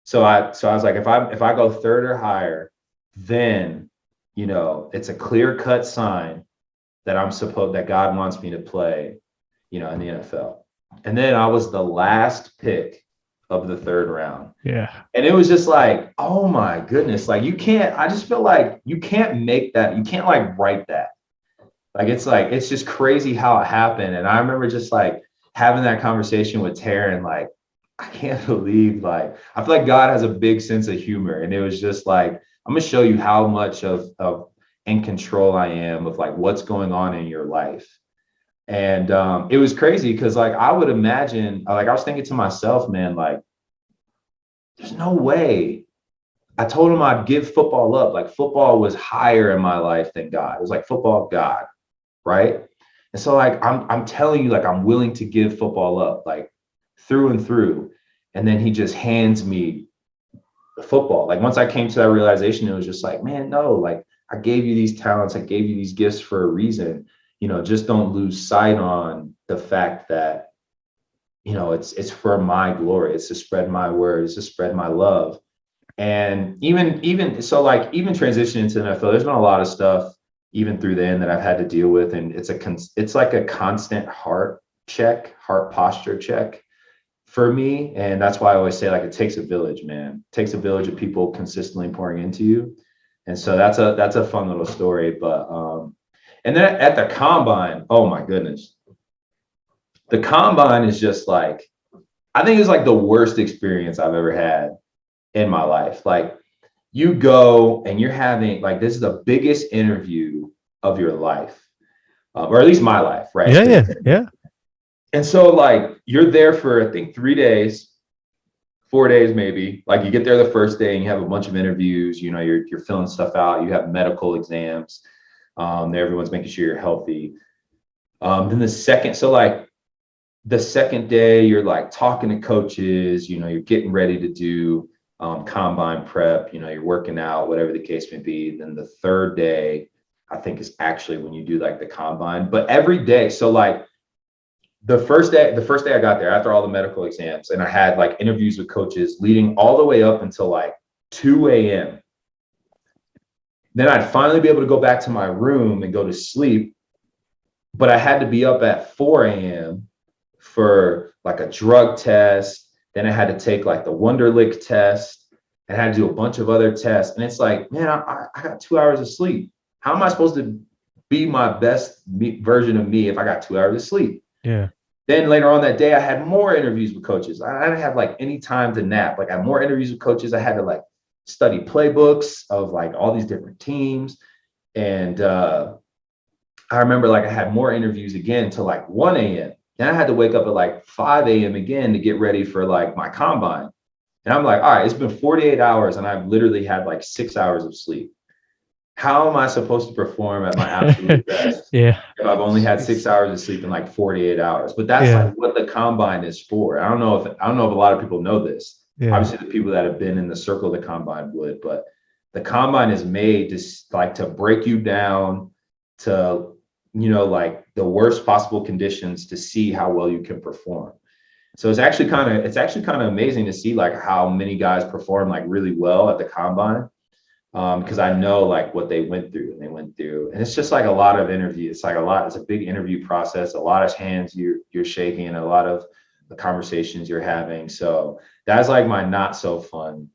So I was like, if I go 3rd or higher, then, it's a clear cut sign that that God wants me to play, in the NFL. And then I was the last pick of the 3rd round. Yeah. And it was just like, oh my goodness. Like I just feel like you can't make that. You can't like write that. Like, it's just crazy how it happened. And I remember just like having that conversation with Taryn, like, I can't believe, like, I feel like God has a big sense of humor. And it was just like, I'm going to show you how much of in control I am of like what's going on in your life. And it was crazy because like I would imagine, like I was thinking to myself, man, like, there's no way. I told him I'd give football up. Like football was higher in my life than God. It was like football God, right? And so like I'm telling you, like I'm willing to give football up, like through and through. And then he just hands me the football. Like once I came to that realization, it was just like, man, no, like I gave you these talents, I gave you these gifts for a reason. Just don't lose sight on the fact that, it's for my glory. It's to spread my word. It's to spread my love. And even so, like even transitioning into the NFL, there's been a lot of stuff even through then that I've had to deal with, and it's like a constant heart posture check for me. And that's why I always say, like, it takes a village, man. It takes a village of people consistently pouring into you. And so that's a fun little story. But and then at the combine, oh my goodness, the combine is just like, I think it's like the worst experience I've ever had in my life. Like you go and you're having like, this is the biggest interview of your life, or at least my life, right? Yeah. And so like you're there for I think 3 days, 4 days maybe. Like you get there the first day and you have a bunch of interviews, you know, you're filling stuff out, you have medical exams. Everyone's making sure you're healthy. Then the second day, you're like talking to coaches, you know, you're getting ready to do combine prep, you know, you're working out, whatever the case may be. Then the third day, I think is actually when you do like the combine, but every day. So like the first day I got there after all the medical exams and I had like interviews with coaches leading all the way up until like 2 a.m. Then I'd finally be able to go back to my room and go to sleep. But I had to be up at 4 a.m. for like a drug test. Then I had to take like the Wonderlic test and I had to do a bunch of other tests. And it's like, man, I got 2 hours of sleep. How am I supposed to be my best version of me if I got 2 hours of sleep? Yeah. Then later on that day, I had more interviews with coaches. I didn't have like any time to nap. Like I had more interviews with coaches. I had to like study playbooks of like all these different teams. And I remember like I had more interviews again till like 1 a.m. Then I had to wake up at like 5 a.m. again to get ready for like my combine. And I'm like, all right, it's been 48 hours and I've literally had like 6 hours of sleep. How am I supposed to perform at my absolute best Yeah. if I've only had 6 hours of sleep in like 48 hours? But that's Yeah. like what the combine is for. I don't know if a lot of people know this. Yeah. Obviously, the people that have been in the circle of the combine would, but the combine is made to break you down to, you know, like the worst possible conditions to see how well you can perform. So it's actually kind of amazing to see like how many guys perform like really well at the combine, because I know like what they went through, and it's just like a lot of interviews. It's a big interview process, a lot of hands you're shaking, and a lot of the conversations you're having. So that's like my not so fun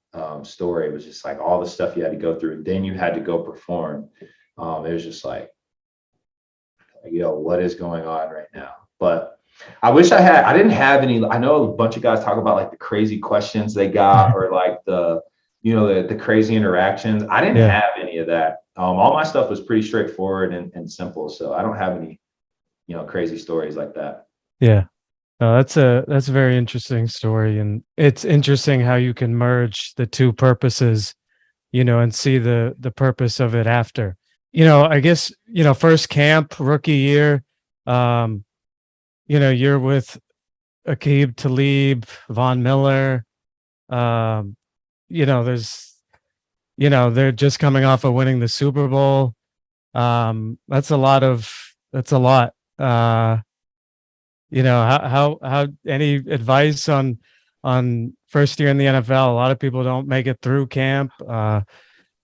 story. It was just like all the stuff you had to go through. Then you had to go perform. It was just like, yo, what is going on right now? But I didn't have any. I know a bunch of guys talk about like the crazy questions they got or like the crazy interactions. I didn't Yeah. have any of that. All my stuff was pretty straightforward and simple. So I don't have any, crazy stories like that. Yeah. No, that's a very interesting story, and it's interesting how you can merge the two purposes, and see the purpose of it after. I guess, first camp, rookie year, um, you're with Aqib Talib, Von Miller. Um, there's, they're just coming off of winning the Super Bowl. That's a lot. How any advice on first year in the NFL? A lot of people don't make it through camp.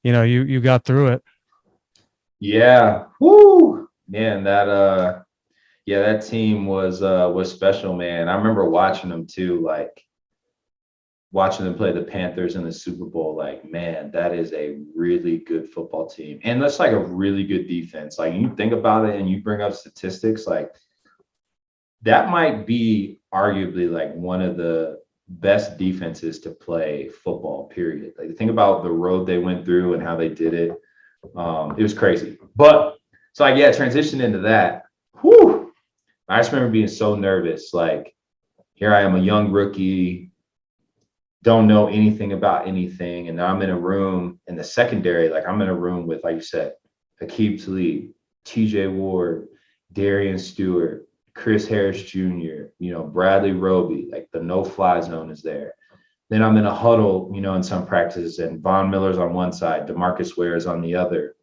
You got through it. Yeah. Woo. Man, that team was special, man. I remember watching them too, like watching them play the Panthers in the Super Bowl. Like, man, that is a really good football team. And that's like a really good defense. Like you think about it and you bring up statistics, like that might be arguably like one of the best defenses to play football, period. Like think about the road they went through and how they did it. It was crazy. But so like, yeah, transition into that. Whew. I just remember being so nervous. Like, here I am, a young rookie, don't know anything about anything. And now I'm in a room in the secondary, like I'm in a room with, like you said, Aqib Talib, TJ Ward, Darian Stewart, Chris Harris Jr., Bradley Roby, like the no-fly zone is there. Then I'm in a huddle, in some practices, and Von Miller's on one side, DeMarcus Ware is on the other.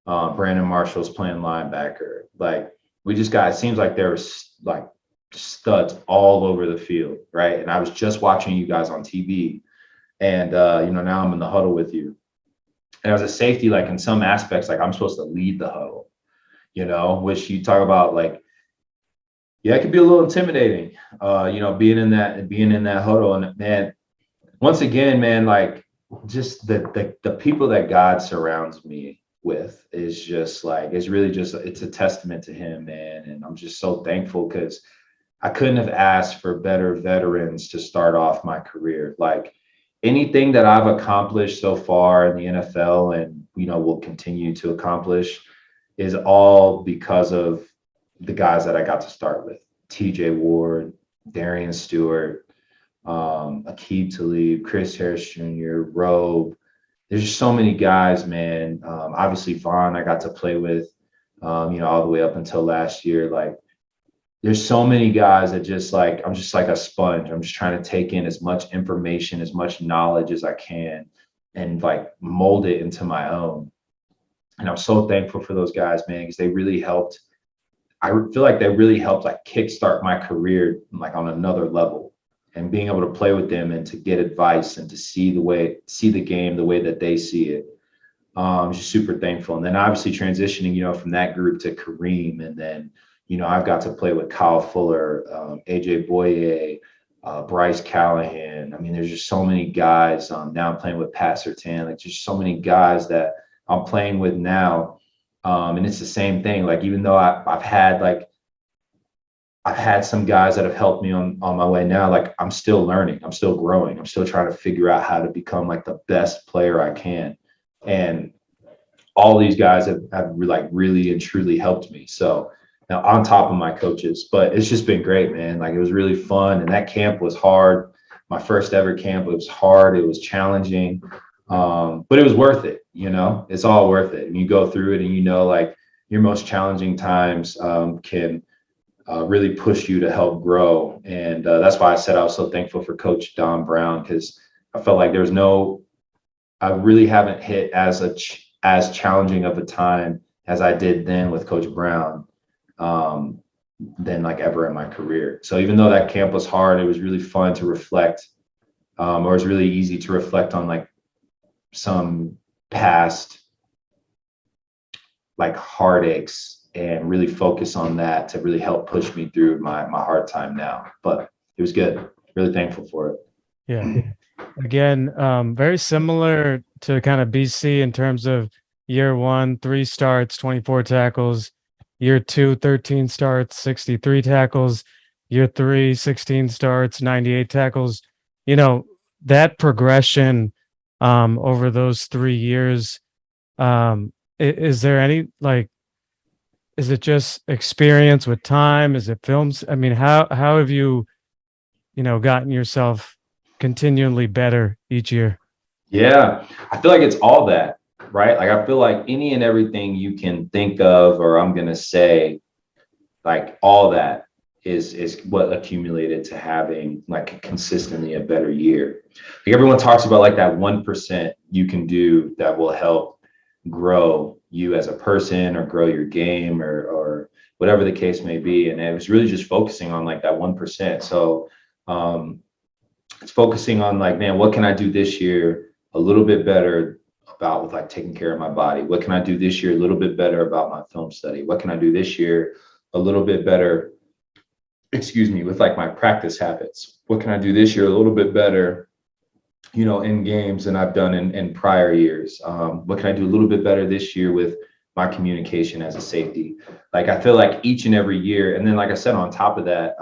Brandon Marshall's playing linebacker. Like it seems like there was like studs all over the field, right? And I was just watching you guys on TV, and now I'm in the huddle with you. And as a safety, like in some aspects, like I'm supposed to lead the huddle, which you talk about, like, yeah, it could be a little intimidating, being in that huddle. And man, once again, man, like just the people that God surrounds me with is just like, it's a testament to him, man. And I'm just so thankful because I couldn't have asked for better veterans to start off my career. Like anything that I've accomplished so far in the NFL and, will continue to accomplish is all because of the guys that I got to start with. TJ Ward, Darian Stewart, Aqib Talib, Chris Harris Jr., Robe. There's just so many guys, man. Obviously Vaughn, I got to play with, all the way up until last year. Like, there's so many guys that just like, I'm just like a sponge. I'm just trying to take in as much information, as much knowledge as I can, and like mold it into my own. And I'm so thankful for those guys, man, because they really helped. I feel like they really helped like kickstart my career like on another level. And being able to play with them and to get advice and to see the game the way that they see it. Just super thankful. And then obviously transitioning, from that group to Kareem, and then, I've got to play with Kyle Fuller, AJ Boye, Bryce Callahan. I mean, there's just so many guys. Now I'm playing with Pat Surtain. Like, just so many guys that I'm playing with now. And it's the same thing. Like, even though I've had some guys that have helped me on my way now, like, I'm still learning, I'm still growing, I'm still trying to figure out how to become like the best player I can. And all these guys have like really and truly helped me. So now on top of my coaches, but it's just been great, man. Like, it was really fun. And that camp was hard. My first ever camp, it was hard. It was challenging. But it was worth it. It's all worth it. And you go through it and, like, your most challenging times can really push you to help grow. And that's why I said I was so thankful for Coach Don Brown, because I felt like I really haven't hit as challenging of a time as I did then with Coach Brown, than like ever in my career. So even though that camp was hard, it was really fun to reflect, or it was really easy to reflect on like some past like heartaches and really focus on that to really help push me through my hard time now. But it was good. Really thankful for it. Yeah. Again, very similar to kind of BC in terms of year one, 3 starts, 24 tackles. Year two, 13 starts, 63 tackles. Year three, 16 starts, 98 tackles. That progression over those 3 years, is there any like, is it just experience with time? Is it films? I mean, how have you, gotten yourself continually better each year? Yeah, I feel like it's all that, right? Like, I feel like any and everything you can think of, or I'm gonna say, like, all that is what accumulated to having like consistently a better year. Like, everyone talks about like that 1% you can do that will help grow you as a person or grow your game, or whatever the case may be. And it was really just focusing on like that 1%. So um, it's focusing on like, man, what can I do this year a little bit better about with like taking care of my body? What can I do this year a little bit better about my film study? What can I do this year a little bit better, with like my practice habits? What can I do this year a little bit better, in games than I've done in prior years? What can I do a little bit better this year with my communication as a safety? Like, I feel like each and every year, and then like I said, on top of that,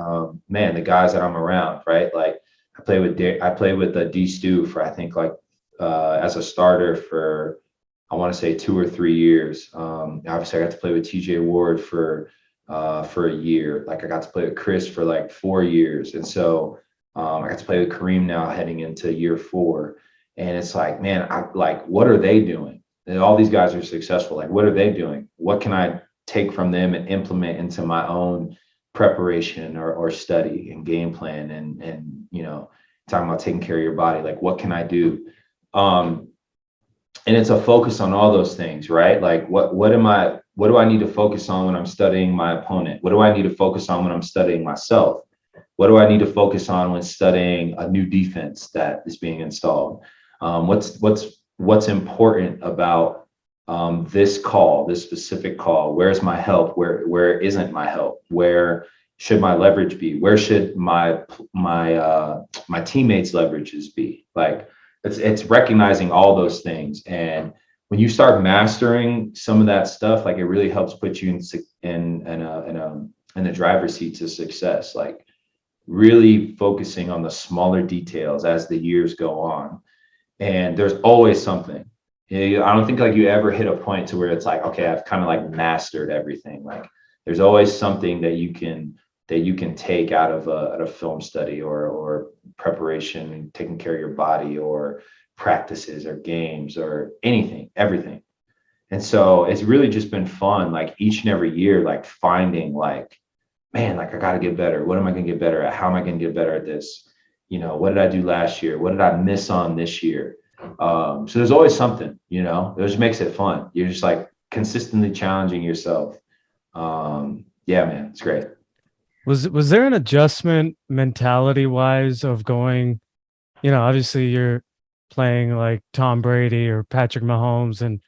man, the guys that I'm around, right? Like, I played with D Stu for, I think, like as a starter for, I want to say, 2 or 3 years. Obviously I got to play with TJ Ward for a year. Like, I got to play with Chris for like 4 years. And so I got to play with Kareem now heading into year 4. And it's like, man, I like, what are they doing? And all these guys are successful. Like, what are they doing? What can I take from them and implement into my own preparation or study and game plan? And talking about taking care of your body, like, what can I do? And it's a focus on all those things, right? Like, what do I need to focus on when I'm studying my opponent? What do I need to focus on when I'm studying myself? What do I need to focus on when studying a new defense that is being installed? What's important about this specific call? Where's my help? Where isn't my help? Where should my leverage be? Where should my teammates' leverages be? Like, it's recognizing all those things. And when you start mastering some of that stuff, like, it really helps put you in the driver's seat to success. Like, really focusing on the smaller details as the years go on. And there's always something. I don't think like you ever hit a point to where it's like, okay, I've kind of like mastered everything. Like, there's always something that you can that you can take out of a film study or preparation, taking care of your body or practices or games or anything, everything. And so it's really just been fun, like each and every year, like finding like, man, like I got to get better. What am I going to get better at? How am I going to get better at this? What did I do last year? What did I miss on this year? So there's always something, it just makes it fun. You're just like consistently challenging yourself. Yeah, man, it's great. Was there an adjustment mentality wise of going, obviously you're playing like Tom Brady or Patrick Mahomes and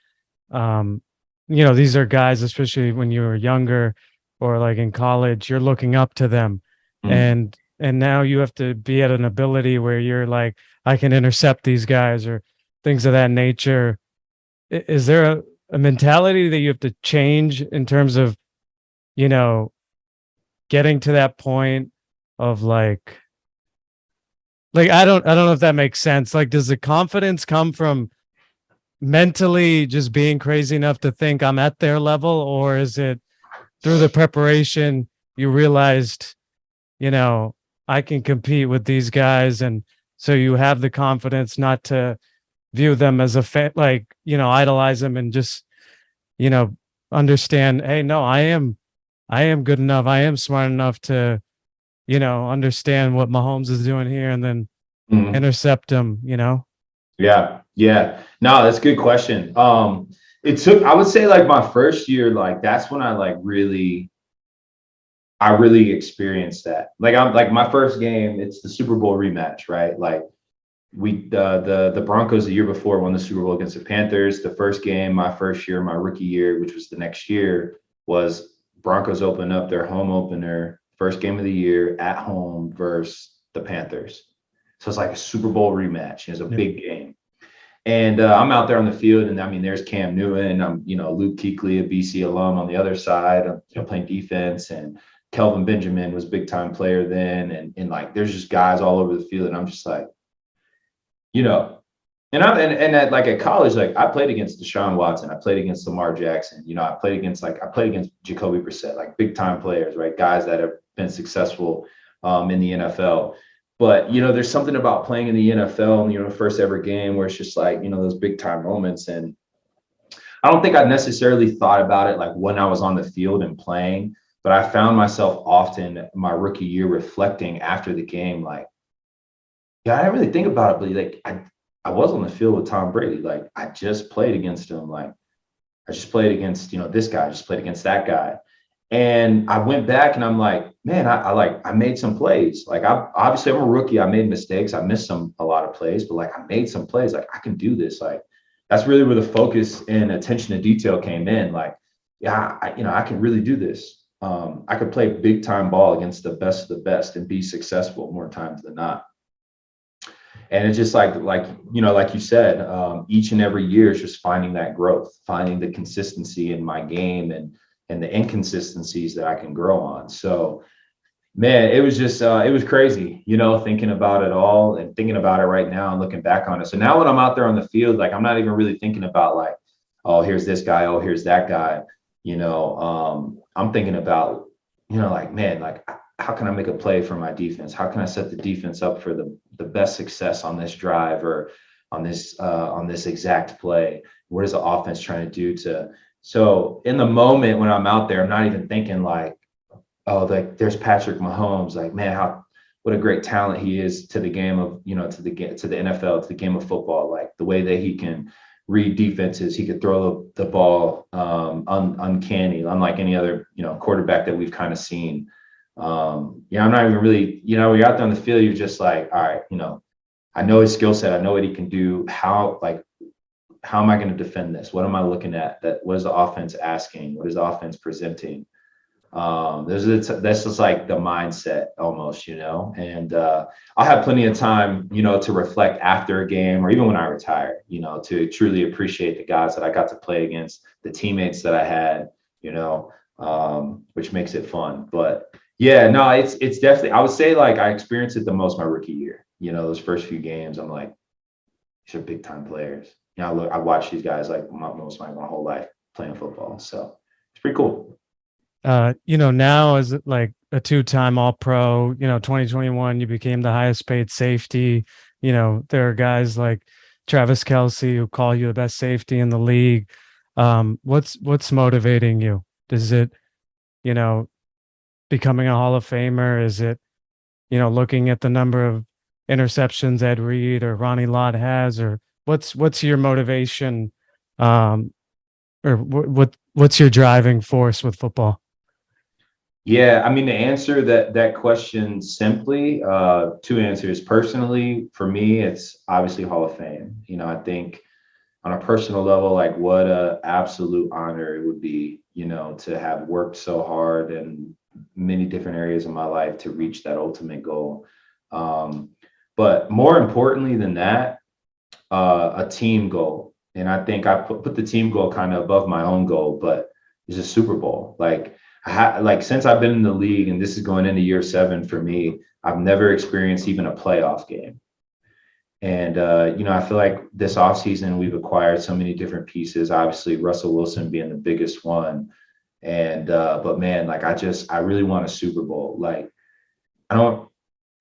um these are guys, especially when you were younger or like in college, you're looking up to them. Mm. And now you have to be at an ability where you're like, I can intercept these guys or things of that nature. Is there a mentality that you have to change in terms of, you know, getting to that point of like I don't know if that makes sense. Like, does the confidence come from mentally just being crazy enough to think I'm at their level, or is it through the preparation you realized, you know, I can compete with these guys, and so you have the confidence not to view them as a like, idolize them and just, you know, understand, hey, no, I am good enough. I am smart enough to, understand what Mahomes is doing here and then Mm. intercept him. Yeah, yeah. No, that's a good question. It took, I would say like my first year, like that's when I really experienced that. Like I'm like my first game, it's the Super Bowl rematch, right? Like the Broncos the year before won the Super Bowl against the Panthers. The first game, my first year, my rookie year, which was the next year, was Broncos open up their home opener, first game of the year at home versus the Panthers. So it's like a Super Bowl rematch. It's a Yeah. big game. And I'm out there on the field, and I mean, there's Cam Newton. I'm, Luke Kuechly, a BC alum, on the other side. I'm playing defense, and Kelvin Benjamin was a big time player then, and like there's just guys all over the field, and I'm just like, you know, and at like at college, like I played against Deshaun Watson, I played against Lamar Jackson, I played against Jacoby Brissett, like big time players, right? Guys that have been successful in the NFL. But there's something about playing in the NFL, first ever game where it's just like, those big time moments. And I don't think I necessarily thought about it like when I was on the field and playing, but I found myself often my rookie year reflecting after the game, like, yeah, I didn't really think about it, but like I was on the field with Tom Brady. Like I just played against him. Like I just played against, this guy, I just played against that guy. And I went back and I'm like, man, I made some plays. Like obviously I'm a rookie. I made mistakes. I missed a lot of plays, but like I made some plays. Like I can do this. Like that's really where the focus and attention to detail came in. Like, yeah, I can really do this. I could play big time ball against the best of the best and be successful more times than not. And it's just like you said, each and every year is just finding that growth, finding the consistency in my game and the inconsistencies that I can grow on. So man, it was just it was crazy, thinking about it all and thinking about it right now and looking back on it. So now when I'm out there on the field, like I'm not even really thinking about like, oh, here's this guy, oh, here's that guy. I'm thinking about, like, man, like how can I make a play for my defense? How can I set the defense up for the best success on this drive or on this exact play? What is the offense trying to do to? So in the moment when I'm out there, I'm not even thinking like, oh, like there's Patrick Mahomes. Like, man, what a great talent he is to the game of, to the NFL, to the game of football. Like the way that he can read defenses, he could throw the ball uncanny, unlike any other, quarterback that we've kind of seen. I'm not even really, when you're out there on the field, you're just like, all right, I know his skill set, I know what he can do. How am I going to defend this? What am I looking at? What is the offense asking? What is the offense presenting? That's just like the mindset almost, and I'll have plenty of time, to reflect after a game or even when I retire, to truly appreciate the guys that I got to play against, the teammates that I had, which makes it fun. But yeah, no, it's definitely, I would say like I experienced it the most my rookie year, those first few games. I'm like, these are big time players. I watched these guys like my whole life playing football. So it's pretty cool. Now is it like a two-time All-Pro. 2021, you became the highest paid safety. There are guys like Travis Kelce who call you the best safety in the league. What's motivating you? Is it, you know, becoming a Hall of Famer? Is it, looking at the number of interceptions Ed Reed or Ronnie Lott has, or what's your motivation, or what's your driving force with football? Yeah, I mean, to answer that question simply, two answers. Personally, for me, it's obviously Hall of Fame. I think on a personal level, like what a absolute honor it would be, to have worked so hard in many different areas of my life to reach that ultimate goal. But more importantly than that, a team goal. And I think I put the team goal kind of above my own goal, but it's a Super Bowl. Like since I've been in the league, and this is going into year 7 for me, I've never experienced even a playoff game. And I feel like this offseason we've acquired so many different pieces. Obviously, Russell Wilson being the biggest one. And but man, like I really want a Super Bowl. Like I don't.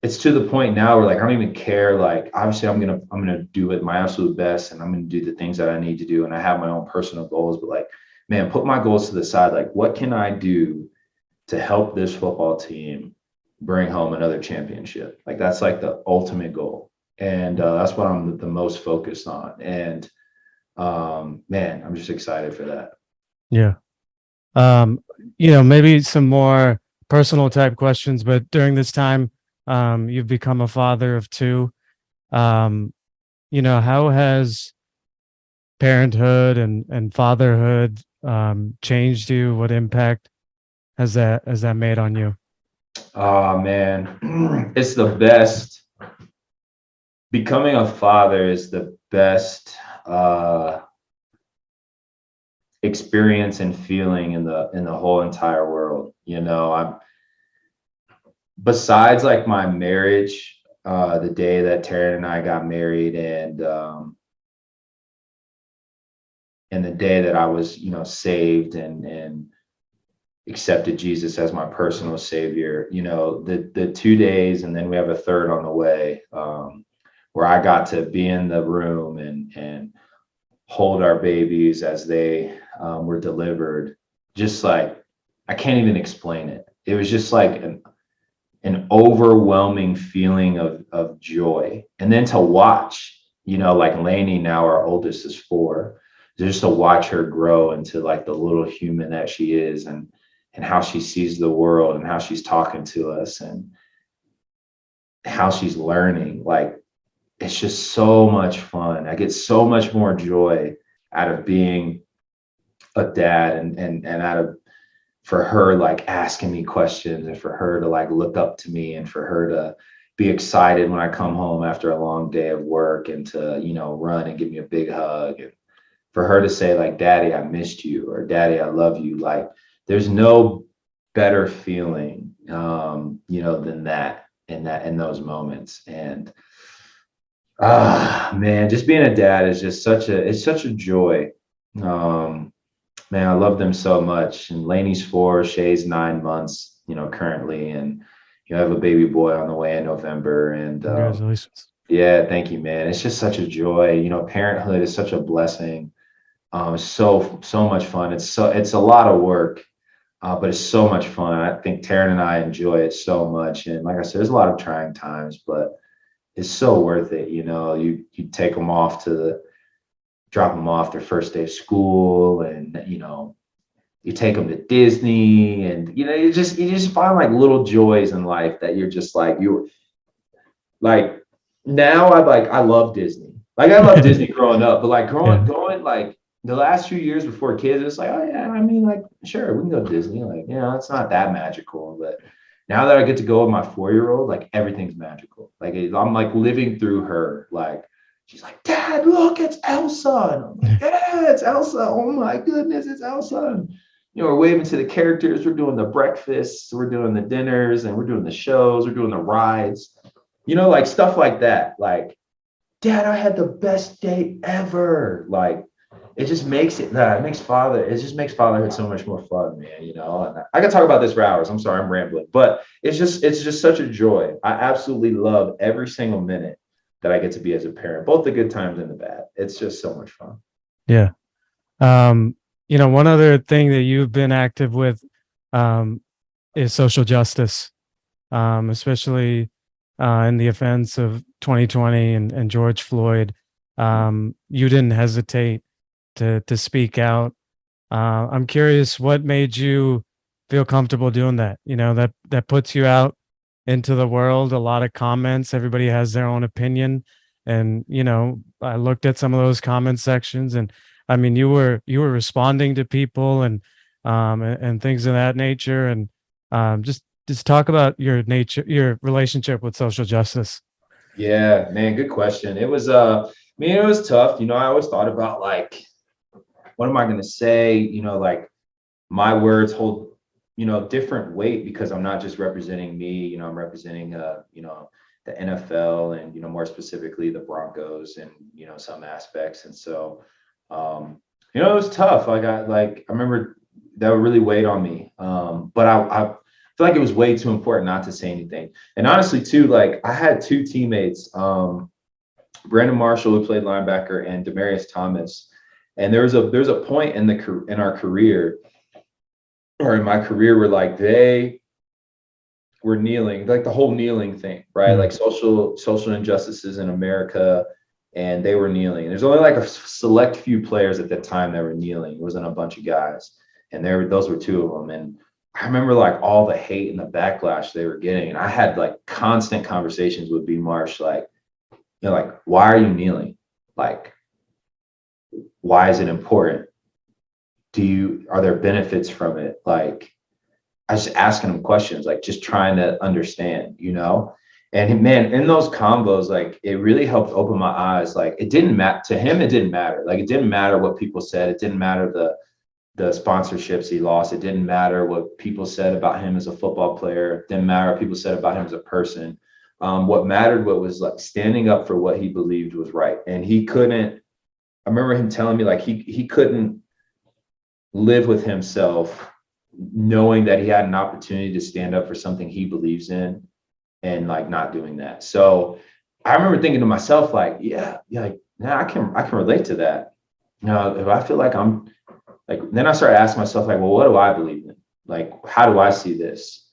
It's to the point now where like I don't even care. Like obviously, I'm gonna do it my absolute best, and I'm gonna do the things that I need to do, and I have my own personal goals. But like, man, put my goals to the side. Like, what can I do to help this football team bring home another championship? Like that's like the ultimate goal. And that's what I'm the most focused on. And man, I'm just excited for that. Yeah. Maybe some more personal type questions, but during this time, you've become a father of 2. How has parenthood and fatherhood changed you? What impact has that made on you? Oh man, it's the best. Becoming a father is the best experience and feeling in the whole entire world. I'm besides like my marriage, the day that Taryn and I got married, and the day that I was, saved and accepted Jesus as my personal savior. The 2 days, and then we have a third on the way, where I got to be in the room and hold our babies as they were delivered. Just like I can't even explain it. It was just like an overwhelming feeling of joy. And then to watch, like Lainey, now our oldest is 4, just to watch her grow into like the little human that she is, and how she sees the world, and how she's talking to us, and how she's learning. Like it's just so much fun. I get so much more joy out of being a dad, and out of, for her like asking me questions, and for her to like look up to me, and for her to be excited when I come home after a long day of work, and to run and give me a big hug, and for her to say like, Daddy, I missed you, or Daddy, I love you. Like there's no better feeling than that, in those moments. And man, just being a dad is just it's such a joy. Man, I love them so much. And Lainey's 4, Shay's 9 months, currently, and you have a baby boy on the way in November. And Congratulations. yeah, thank you, man. It's just such a joy. Parenthood is such a blessing. So much fun. It's a lot of work, but it's so much fun. I think Taryn and I enjoy it so much. And like I said, there's a lot of trying times, but it's so worth it. You take them off drop them off their first day of school, and you take them to Disney, and you just find like little joys in life that you're just like, you're like, now I love Disney. Like I love Disney growing up, but like going like the last few years before kids, it's like, oh yeah, I mean, like sure, we can go to Disney. Like, it's not that magical. But now that I get to go with my 4-year-old, like everything's magical. Like I'm like living through her. Like she's like, Dad, look, it's Elsa. And I'm like, yeah, it's Elsa. Oh my goodness, it's Elsa. And, we're waving to the characters. We're doing the breakfasts, we're doing the dinners, and we're doing the shows, we're doing the rides, like stuff like that. Like, Dad, I had the best day ever. Like, it just makes it just makes fatherhood so much more fun, man. And I can talk about this for hours. I'm sorry, I'm rambling, but it's just such a joy. I absolutely love every single minute that I get to be as a parent, both the good times and the bad. It's just so much fun. Yeah. One other thing that you've been active with um, is social justice, especially in the offense of 2020 and George Floyd. You didn't hesitate to speak out. I'm curious, what made you feel comfortable doing that? That puts you out into the world. A lot of comments. Everybody has their own opinion, and I looked at some of those comment sections, and I mean, you were responding to people and things of that nature, and just talk about your relationship with social justice. Yeah, man, good question. It was tough. I always thought about like, what am I gonna say? Like my words hold different weight because I'm not just representing me. I'm representing the NFL and more specifically the Broncos and some aspects. And so it was tough. I remember that would really weighed on me. But I feel like it was way too important not to say anything. And honestly too, like I had two teammates, Brandon Marshall, who played linebacker, and Demaryius Thomas. And there's a point in our career, or in my career, where like they were kneeling, like the whole kneeling thing, right? Mm. Like social injustices in America, and they were kneeling. There's only like a select few players at the time that were kneeling. It wasn't a bunch of guys, and those were two of them. And I remember like all the hate and the backlash they were getting, and I had like constant conversations with B Marsh, like like, why are you kneeling? Like, why is it important? Are there benefits from it? Like, I was just asking him questions, like just trying to understand. And man, in those combos, like it really helped open my eyes. Like it didn't matter to him, it didn't matter. Like it didn't matter what people said, it didn't matter the sponsorships he lost, it didn't matter what people said about him as a football player, it didn't matter what people said about him as a person. What mattered, what was like standing up for what he believed was right. And he couldn't, I remember him telling me like he couldn't live with himself knowing that he had an opportunity to stand up for something he believes in and like not doing that. So I remember thinking to myself, like, yeah, like, yeah, I can relate to that. If I feel like I'm like, then I started asking myself, like, well, what do I believe in? Like, how do I see this?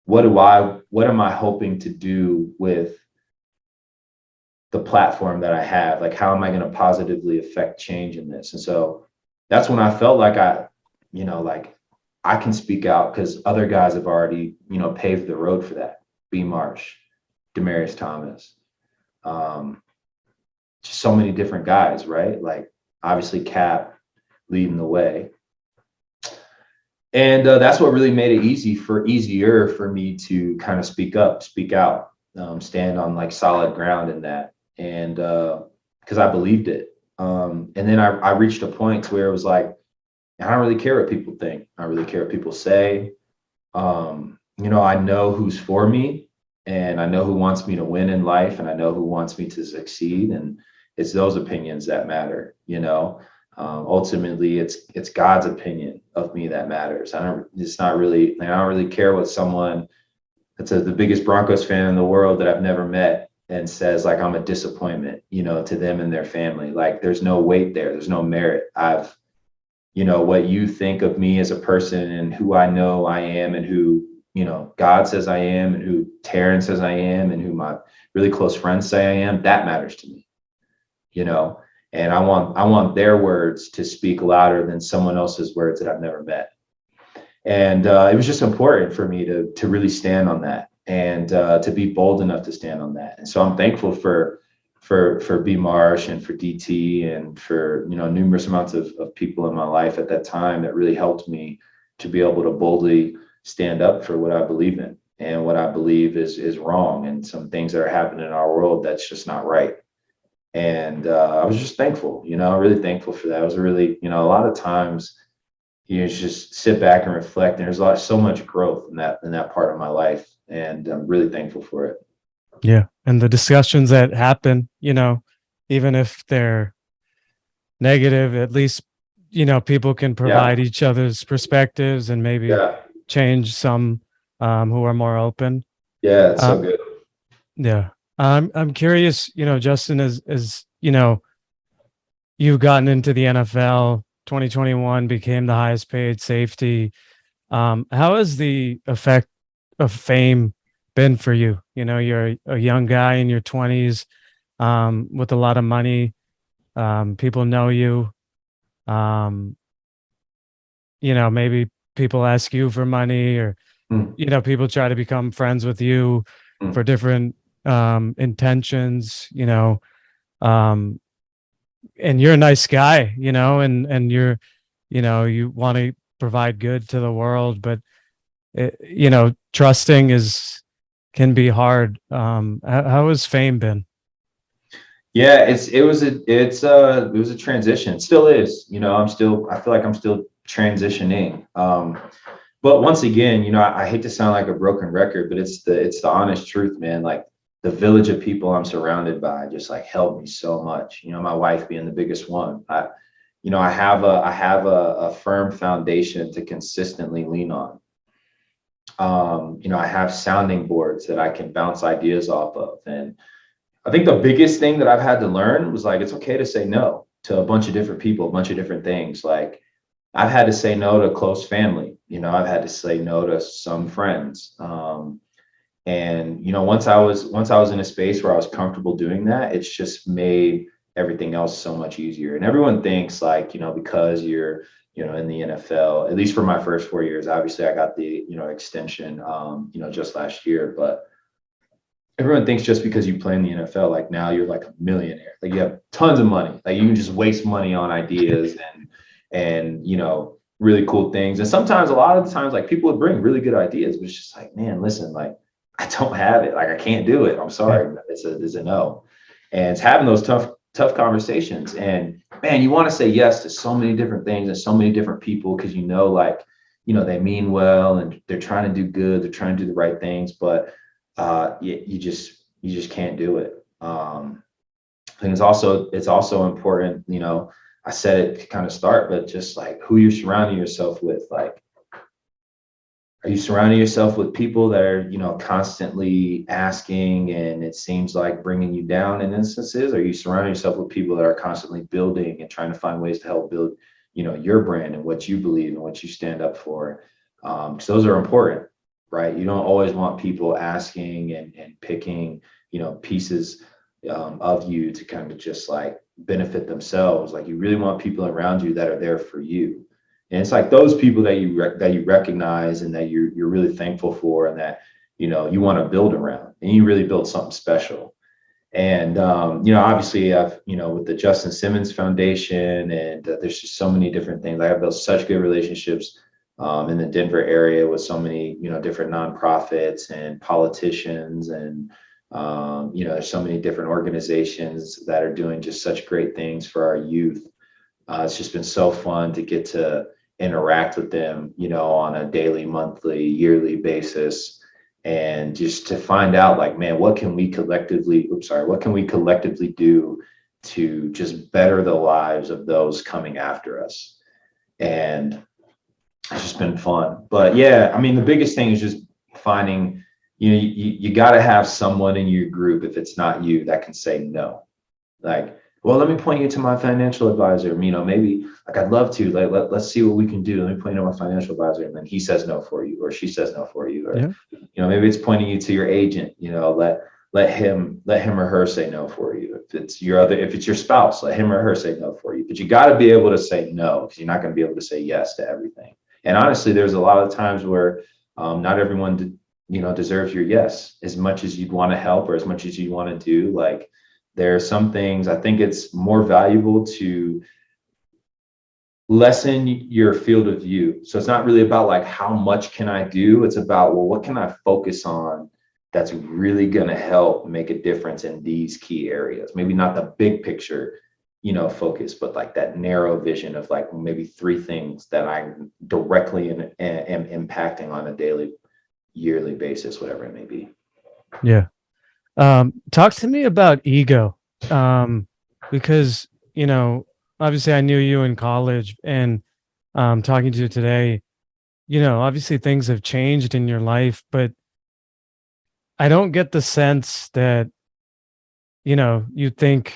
What am I hoping to do with the platform that I have? Like, how am I going to positively affect change in this? And so that's when I felt like like I can speak out because other guys have already, paved the road for that. B Marsh, Demaryius Thomas, um, just so many different guys, right? Like obviously Cap leading the way. And that's what really made it easier for me to kind of speak up, speak out, stand on like solid ground in that. And because I believed it. And then I reached a point where it was like, I don't really care what people think. I don't really care what people say. I know who's for me, and I know who wants me to win in life, and I know who wants me to succeed. And it's those opinions that matter. Ultimately it's God's opinion of me that matters. It's not really, I don't really care what someone that's the biggest Broncos fan in the world that I've never met and says like I'm a disappointment, to them and their family. Like there's no weight there. There's no merit. What you think of me as a person and who I know I am and who, God says I am and who Taryn says I am and who my really close friends say I am, that matters to me, you know, and I want their words to speak louder than someone else's words that I've never met. And it was just important for me to really stand on that and to be bold enough to stand on that. And so I'm thankful for B Marsh and for DT and for numerous amounts of people in my life at that time that really helped me to be able to boldly stand up for what I believe in and what I believe is wrong and some things that are happening in our world that's just not right. And I was just thankful, really thankful for that. It was really, a lot of times you just sit back and reflect, and there's so much growth in that part of my life, and I'm really thankful for it. Yeah, and the discussions that happen, even if they're negative, at least, people can Yeah. provide each other's perspectives and maybe Yeah. change some who are more open. Yeah. It's Uh, so good. yeah. I'm curious, Justin, as you've gotten into the NFL, 2021 became the highest paid safety. How has the effect of fame been for you? You're a young guy in your 20s, with a lot of money. People know you. Um, maybe people ask you for money, or, Mm, people try to become friends with you mm. for different intentions, um, and you're a nice guy, and you want to provide good to the world, but trusting can be hard. How has fame been? Yeah, it was a transition. It still is. I feel like I'm still transitioning. But once again, I hate to sound like a broken record, but it's the honest truth, man. Like the village of people I'm surrounded by just like helped me so much. My wife being the biggest one. I have a firm foundation to consistently lean on. I have sounding boards that I can bounce ideas off of. And I think the biggest thing that I've had to learn was like it's okay to say no to a bunch of different people, a bunch of different things. Like I've had to say no to close family. I've had to say no to some friends. And once I was in a space where I was comfortable doing that, it's just made everything else so much easier. And everyone thinks like, because you're, in the NFL, at least for my first 4 years, obviously I got the, extension, just last year, but everyone thinks just because you play in the NFL, like now you're like a millionaire, like you have tons of money, like you can just waste money on ideas and really cool things. And sometimes, a lot of the times, like people would bring really good ideas, but it's just like, man, listen, like I don't have it, like I can't do it. I'm Yeah. sorry, it's a no. And it's having those tough conversations. And man, you want to say yes to so many different things and so many different people because like they mean well and they're trying to do good, they're trying to do the right things, but you just can't do it. I think it's also important. I said it to kind of start, but just like who you're surrounding yourself with. Like, are you surrounding yourself with people that are constantly asking and it seems like bringing you down in instances? Are you surrounding yourself with people that are constantly building and trying to find ways to help build your brand and what you believe and what you stand up for? Because those are important, right? You don't always want people asking and picking pieces of you to kind of just like benefit themselves. Like you really want people around you that are there for you. And it's like those people that you recognize and that you're really thankful for and that you want to build around and you really build something special. And obviously I've with the Justin Simmons Foundation and there's just so many different things. I've built such good relationships in the Denver area with so many different nonprofits and politicians and there's so many different organizations that are doing just such great things for our youth. It's just been so fun to get to interact with them, on a daily, monthly, yearly basis, and just to find out, like, man, what can we collectively do to just better the lives of those coming after us? And it's just been fun. But yeah, I mean, the biggest thing is just finding, you got to have someone in your group, if it's not you, that can say no. Like, well, let me point you to my financial advisor. Maybe like I'd love to. Like, let's see what we can do. Let me point you to my financial advisor, and then he says no for you, or she says no for you, or Yeah. maybe it's pointing you to your agent. Let him or her say no for you. If it's your spouse, let him or her say no for you. But you got to be able to say no because you're not going to be able to say yes to everything. And honestly, there's a lot of times where not everyone deserves your yes as much as you'd want to help or as much as you want to do. Like there are some things I think it's more valuable to lessen your field of view. So it's not really about like how much can I do? It's about, well, what can I focus on that's really going to help make a difference in these key areas? Maybe not the big picture, focus, but like that narrow vision of like maybe three things that I directly am impacting on a daily, yearly basis, whatever it may be. Yeah. Talk to me about ego. Because, obviously I knew you in college, and talking to you today, obviously things have changed in your life, but I don't get the sense that, you think,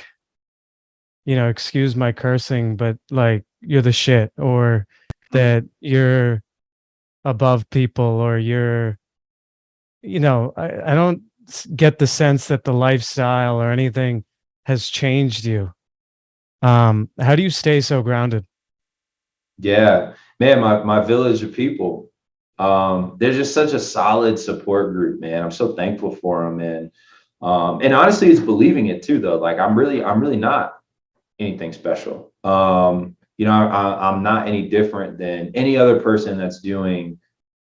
excuse my cursing, but like you're the shit, or that you're above people, or I don't get the sense that the lifestyle or anything has changed you. How do you stay so grounded? Yeah, man, my village of people. They're just such a solid support group, man. I'm so thankful for them, and honestly, it's believing it too, though. Like I'm really not anything special. I'm not any different than any other person that's doing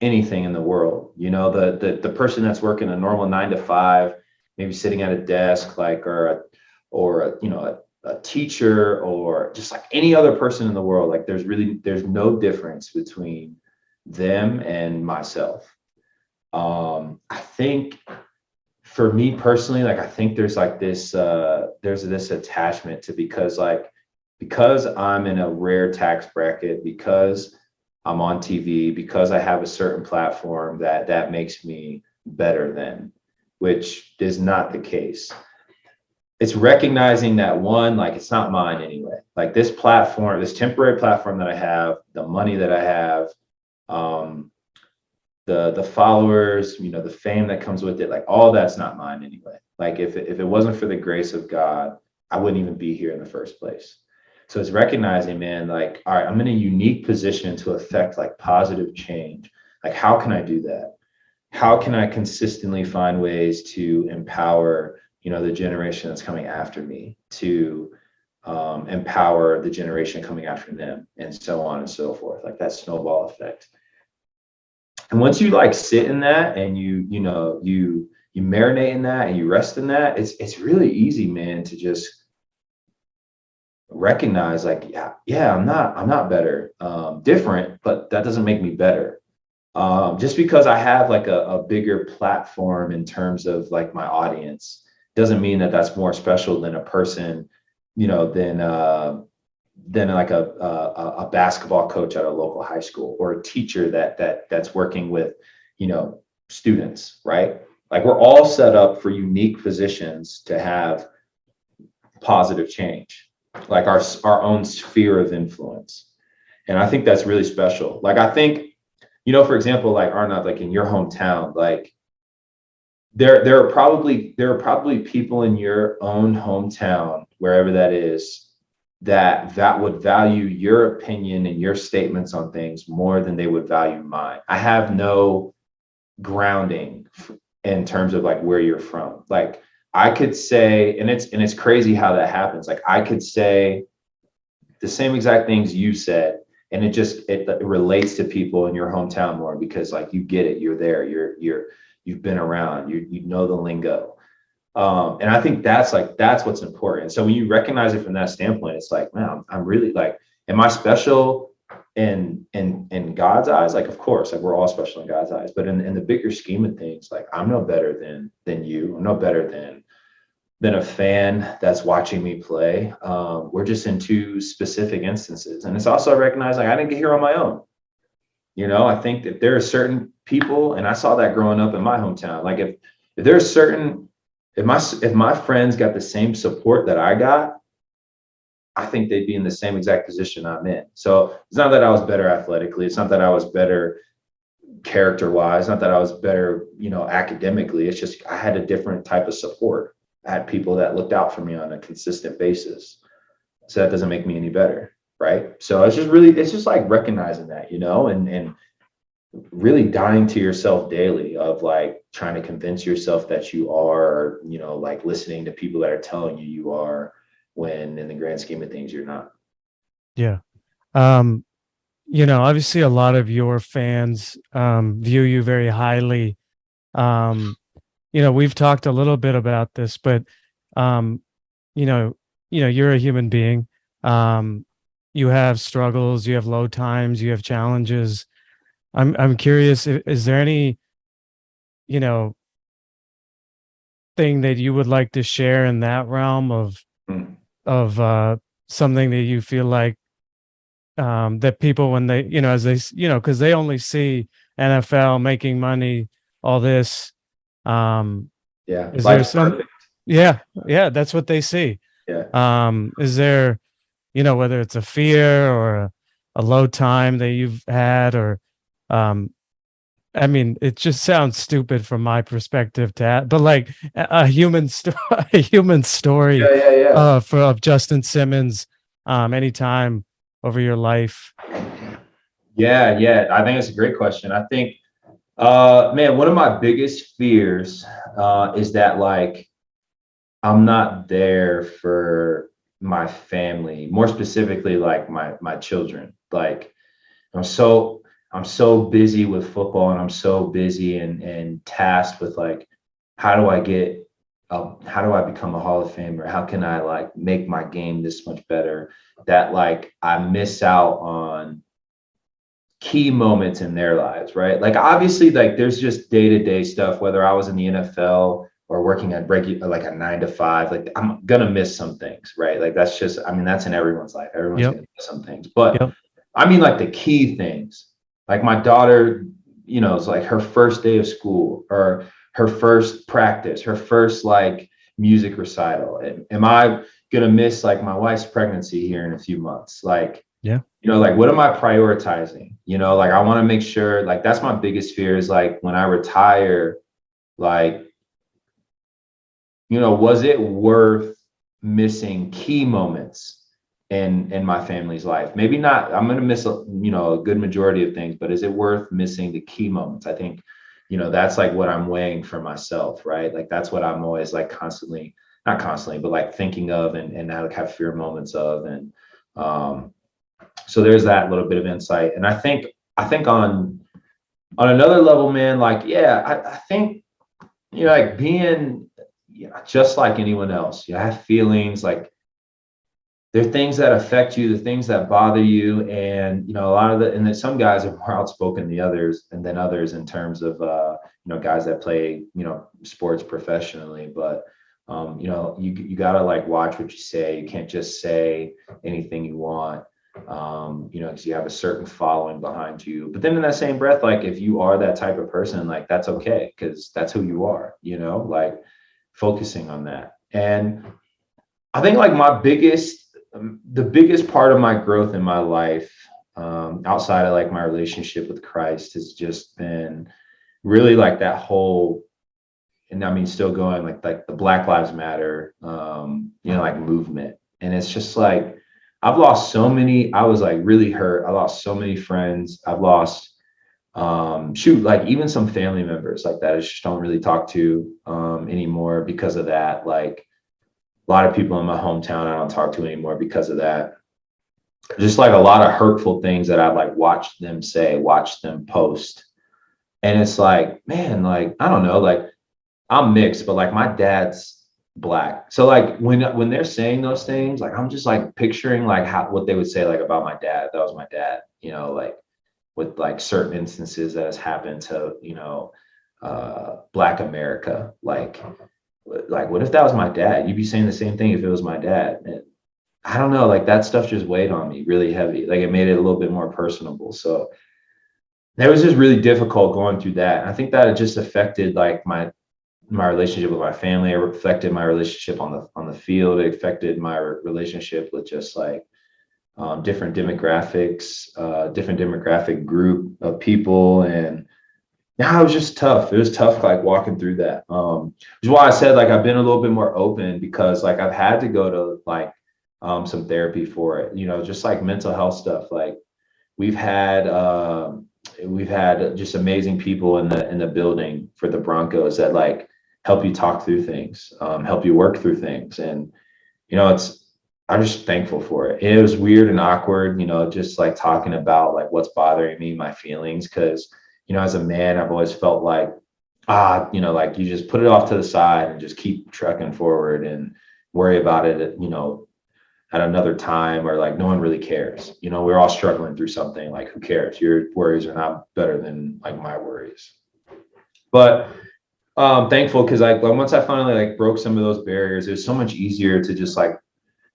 anything in the world. The person that's working a normal 9 to 5, maybe sitting at a desk, like or a teacher, or just like any other person in the world. Like there's no difference between them and myself. I think for me personally, like I think there's like there's this attachment to, because I'm in a rare tax bracket, because I'm on TV, because I have a certain platform, that makes me better than, which is not the case. It's recognizing that, one, like it's not mine anyway. Like this platform, this temporary platform that I have, the money that I have, um, the followers, the fame that comes with it, like all that's not mine anyway. Like if it wasn't for the grace of God, I wouldn't even be here in the first place. So it's recognizing, man, like, all right, I'm in a unique position to affect like positive change. Like, how can I do that? How can I consistently find ways to empower, the generation that's coming after me, to empower the generation coming after them, and so on and so forth, like that snowball effect. And once you like sit in that, and you marinate in that, and you rest in that, it's really easy, man, to just recognize, like, yeah, I'm not better, different, but that doesn't make me better. Just because I have like a bigger platform in terms of like my audience doesn't mean that that's more special than a person, than like a basketball coach at a local high school, or a teacher that's working with, students, right? Like we're all set up for unique positions to have positive change, like our own sphere of influence. And I think that's really special. Like I think, for example, like Arnav, like in your hometown, like there are probably people in your own hometown, wherever that is, that would value your opinion and your statements on things more than they would value mine. I have no grounding in terms of like where you're from. Like I could say, and it's crazy how that happens. Like I could say the same exact things you said, and it relates to people in your hometown more, because like you get it, you're there, you've been around, you know the lingo. And I think that's what's important. So when you recognize it from that standpoint, it's like, man, I'm really like, am I special in God's eyes? Like, of course, like we're all special in God's eyes, but in the bigger scheme of things, like I'm no better than you. I'm no better than a fan that's watching me play. We're just in two specific instances. And it's also recognized, like I didn't get here on my own. I think that there are certain people, and I saw that growing up in my hometown. Like if there's certain, if my friends got the same support that I got, I think they'd be in the same exact position I'm in. So it's not that I was better athletically. It's not that I was better character wise. Not that I was better, academically. It's just I had a different type of support. I had people that looked out for me on a consistent basis. So that doesn't make me any better, right? So it's just like recognizing that, and really dying to yourself daily, of like trying to convince yourself that you are, like listening to people that are telling you are, when in the grand scheme of things, you're not. Yeah. Um, obviously a lot of your fans view you very highly. Um, we've talked a little bit about this, but um, you know, you're a human being. Um, you have struggles, you have low times, you have challenges. I'm curious, is there any, you know, thing that you would like to share in that realm of Mm. of something that you feel like that people, when they, as they, because they only see NFL making money, all this. Yeah, Is there life's some? perfect. Yeah, yeah, that's what they see. Yeah. Is there, whether it's a fear or a low time that you've had, or, um, I mean, it just sounds stupid from my perspective but like a human story, a human story, Yeah, yeah, yeah. of Justin Simmons, anytime over your life. Yeah, yeah. I think it's a great question. I think, man, one of my biggest fears is that like I'm not there for my family, more specifically, like my children. Like I'm so I'm so busy with football, and I'm so busy and tasked with like how do I get how do I become a Hall of Famer? How can I like make my game this much better that like I miss out on key moments in their lives, right? Like obviously, like there's just day-to-day stuff, whether I was in the NFL or working at regular like a 9 to 5, like I'm gonna miss some things, right? Like that's just, I mean, that's in everyone's life. Everyone's Yep. gonna miss some things. But Yep. I mean like the key things, like my daughter, it's like her first day of school or her first practice, her first like music recital. Am I gonna miss like my wife's pregnancy here in a few months? Like, Yeah. like what am I prioritizing? Like I want to make sure, like that's my biggest fear is like when I retire, like, was it worth missing key moments in my family's life? Maybe not. I'm gonna miss a good majority of things, but is it worth missing the key moments? I think, that's like what I'm weighing for myself, right? Like that's what I'm always like constantly, not constantly, but like thinking of and I like have fear moments of. And so there's that little bit of insight. And I think on another level, man, like yeah, I think like being just like anyone else, you have feelings, like there are things that affect you, the things that bother you, and a lot of and then some guys are more outspoken than others in terms of guys that play sports professionally, but you gotta like watch what you say. You can't just say anything you want, because you have a certain following behind you. But then in that same breath, like if you are that type of person, like that's okay because that's who you are. Like focusing on that. And I think like the biggest part of my growth in my life, outside of like my relationship with Christ, has just been really like that whole, and I mean still going like the Black Lives Matter, like movement. And it's just like I've lost so many. I was like really hurt. I lost so many friends. I've lost like even some family members like that I just don't really talk to anymore because of that. Like a lot of people in my hometown I don't talk to anymore because of that. Just like a lot of hurtful things that I've like watched them say, watched them post. And it's like, man, like, I don't know, like I'm mixed, but like my dad's black. So like when they're saying those things, like I'm just like picturing like what they would say like about my dad. That was my dad, like with like certain instances that has happened to, Black America. Like what if that was my dad? You'd be saying the same thing if it was my dad. And I don't know, like that stuff just weighed on me really heavy. Like it made it a little bit more personable. So it was just really difficult going through that. And I think that it just affected like my relationship with my family. It affected my relationship on the field. It affected my relationship with just like different demographics, different demographic group of people. And yeah, it was just tough. It was tough, like walking through that. Which is why I said like I've been a little bit more open because like I've had to go to like some therapy for it. Just like mental health stuff. Like we've had just amazing people in the building for the Broncos that like help you talk through things, help you work through things, and it's. I'm just thankful for it. It was weird and awkward, just like talking about like what's bothering me, my feelings, because as a man, I've always felt like, like you just put it off to the side and just keep trucking forward and worry about it, at another time, or like no one really cares. We're all struggling through something. Like who cares? Your worries are not better than like my worries. But thankful because once I finally like broke some of those barriers, it was so much easier to just like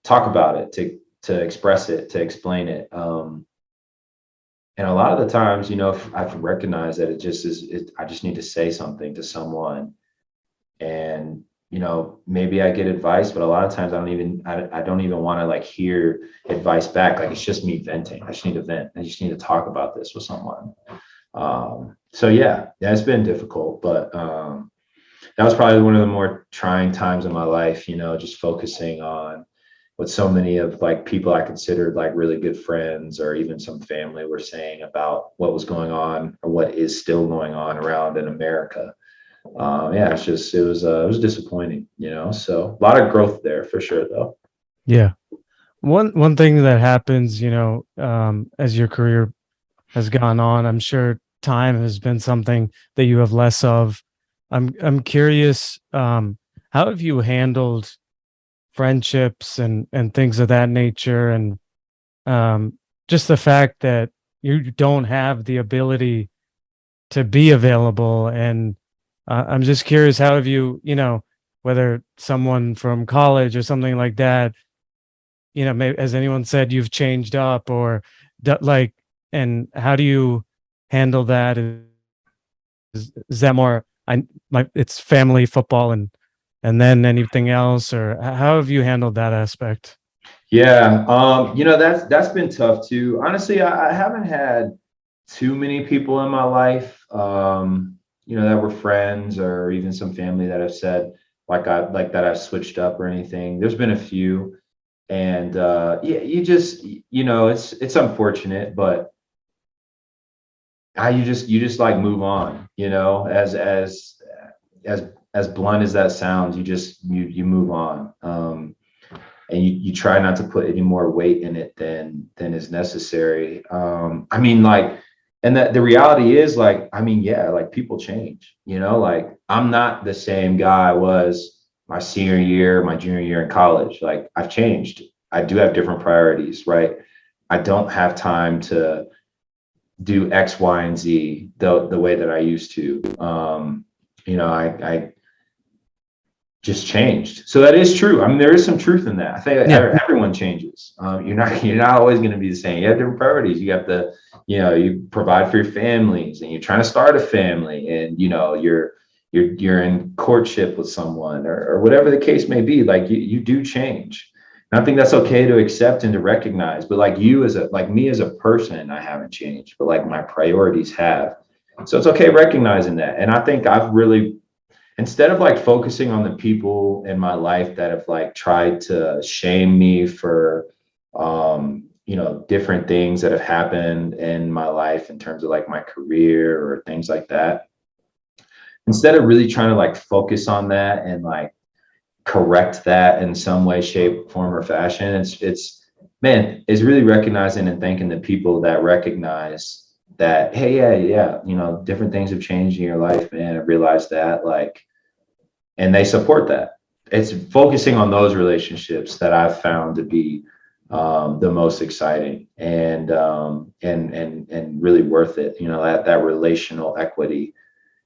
talk about it, to express it, to explain it. And a lot of the times, I've recognized that I just need to say something to someone, and maybe I get advice, but a lot of times I don't even want to like hear advice back. Like it's just me venting. I just need to vent. I just need to talk about this with someone. So yeah, it's been difficult, but that was probably one of the more trying times in my life, just focusing on what so many of like people I considered like really good friends or even some family were saying about what was going on or what is still going on around in America. Yeah, it was disappointing, so a lot of growth there for sure though. Yeah. One thing that happens, as your career has gone on, I'm sure time has been something that you have less of. I'm curious, how have you handled friendships and things of that nature, and um, just the fact that you don't have the ability to be available. And I'm just curious, how have you, whether someone from college or something like that, maybe, has anyone said you've changed up, or like, and how do you handle that? Is that more, it's family, football, and then anything else, or how have you handled that aspect? Yeah, that's been tough too. Honestly, I haven't had too many people in my life, that were friends or even some family that have said like that I've switched up or anything. There's been a few, and yeah, it's unfortunate, but you just like move on, as as blunt as that sounds, you move on. And you try not to put any more weight in it than is necessary. I mean, like, and that the reality is like, I mean, yeah, like people change, like I'm not the same guy I was my senior year, my junior year in college. Like I've changed. I do have different priorities, right? I don't have time to do X, Y, and Z the way that I used to. I just changed. So that is true. I mean, there is some truth in that. I think Yeah. everyone changes. You're not always going to be the same. You have different priorities. You have to, you provide for your families, and you're trying to start a family, and you're in courtship with someone, or whatever the case may be. Like you do change. And I think that's okay to accept and to recognize. But like me as a person, I haven't changed, but like my priorities have. So it's okay recognizing that. And I think I've really, instead of like focusing on the people in my life that have like tried to shame me for different things that have happened in my life in terms of like my career or things like that, instead of really trying to like focus on that and like correct that in some way, shape, form, or fashion, it's really recognizing and thanking the people that recognize that, hey, yeah, different things have changed in your life, man. I realized that, like, and they support that. It's focusing on those relationships that I've found to be the most exciting, and really worth it. That relational equity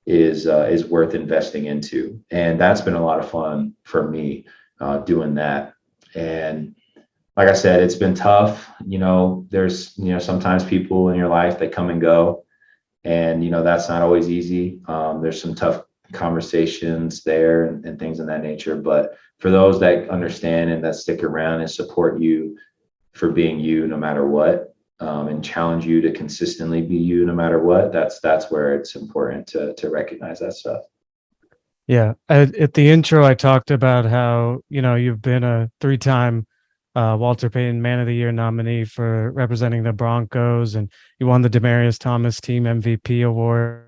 is worth investing into, and that's been a lot of fun for me doing that. And like I said, it's been tough. There's sometimes people in your life that come and go, and that's not always easy. There's some tough conversations there, and things in that nature, but for those that understand and that stick around and support you for being you no matter what, and challenge you to consistently be you no matter what, that's where it's important to recognize that stuff. Yeah. At the intro, I talked about how, you've been a three-time Walter Payton Man of the Year nominee for representing the Broncos, and you won the Demaryius Thomas Team MVP award.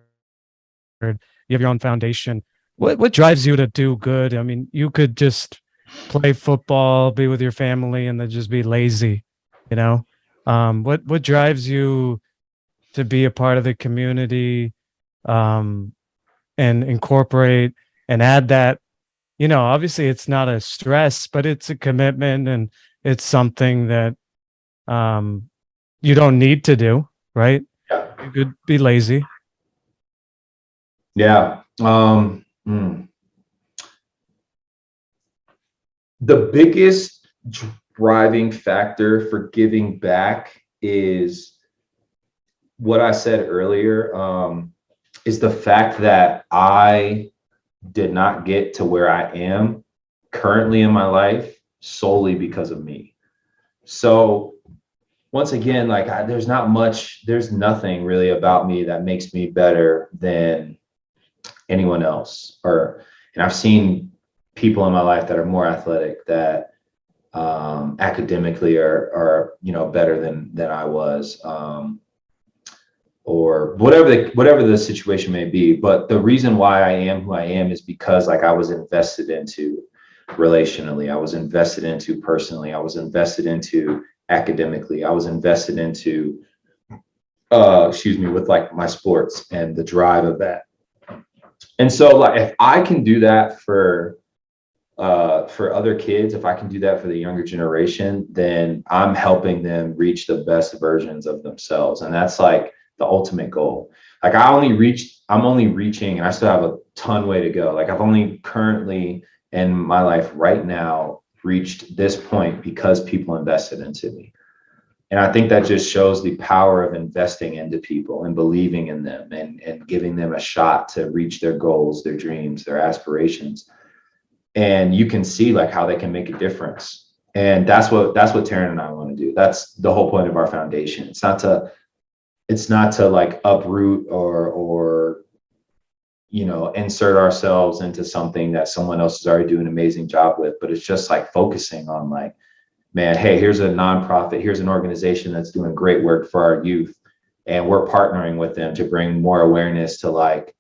You have your own foundation. What drives you to do good? I mean, you could just play football, be with your family, and then just be lazy, you know? What drives you to be a part of the community, um, and incorporate and add that, obviously it's not a stress, but it's a commitment, and it's something that um, you don't need to do, right? Yeah. You could be lazy. Yeah. The biggest driving factor for giving back is what I said earlier, is the fact that I did not get to where I am currently in my life solely because of me. So once again, like there's nothing really about me that makes me better than anyone else. And I've seen people in my life that are more athletic, that academically are better than I was. Or whatever the situation may be. But the reason why I am who I am is because like I was invested into relationally, I was invested into personally, I was invested into academically, I was invested into with like my sports and the drive of that. And so like if I can do that for other kids, if I can do that for the younger generation, then I'm helping them reach the best versions of themselves. And that's like the ultimate goal. Like I'm only reaching, and I still have a ton way to go. Like I've only currently in my life right now reached this point because people invested into me. And I think that just shows the power of investing into people and believing in them and giving them a shot to reach their goals, their dreams, their aspirations. And you can see like how they can make a difference. And that's what Taryn and I want to do. That's the whole point of our foundation. It's not to like uproot or insert ourselves into something that someone else is already doing an amazing job with, but it's just like focusing on like, man, hey, here's a nonprofit, here's an organization that's doing great work for our youth, and we're partnering with them to bring more awareness to like,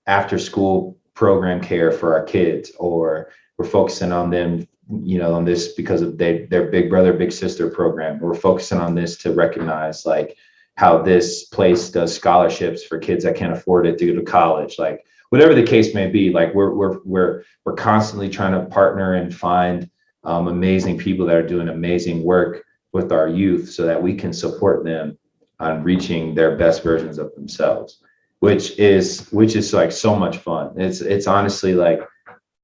after school program care for our kids, or we're focusing on them, on this because of their big brother, big sister program. We're focusing on this to recognize like how this place does scholarships for kids that can't afford it to go to college, like whatever the case may be. Like we're constantly trying to partner and find amazing people that are doing amazing work with our youth so that we can support them on reaching their best versions of themselves, which is like so much fun. It's honestly like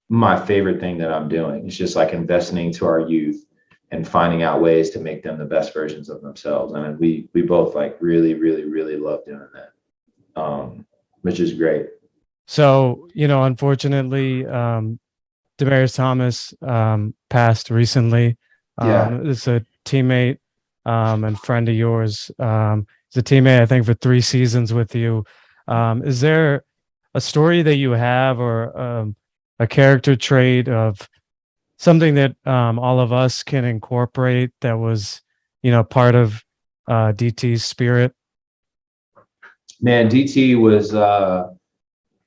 my favorite thing that I'm doing. It's just like investing to our youth and finding out ways to make them the best versions of themselves. And we both like really, really, really love doing that, which is great. So, unfortunately, Demaryius Thomas passed recently. Yeah. It's a teammate and friend of yours. He's a teammate, I think, for 3 seasons with you. Is there a story that you have, or a character trait of something that all of us can incorporate that was, part of DT's spirit? Man, DT was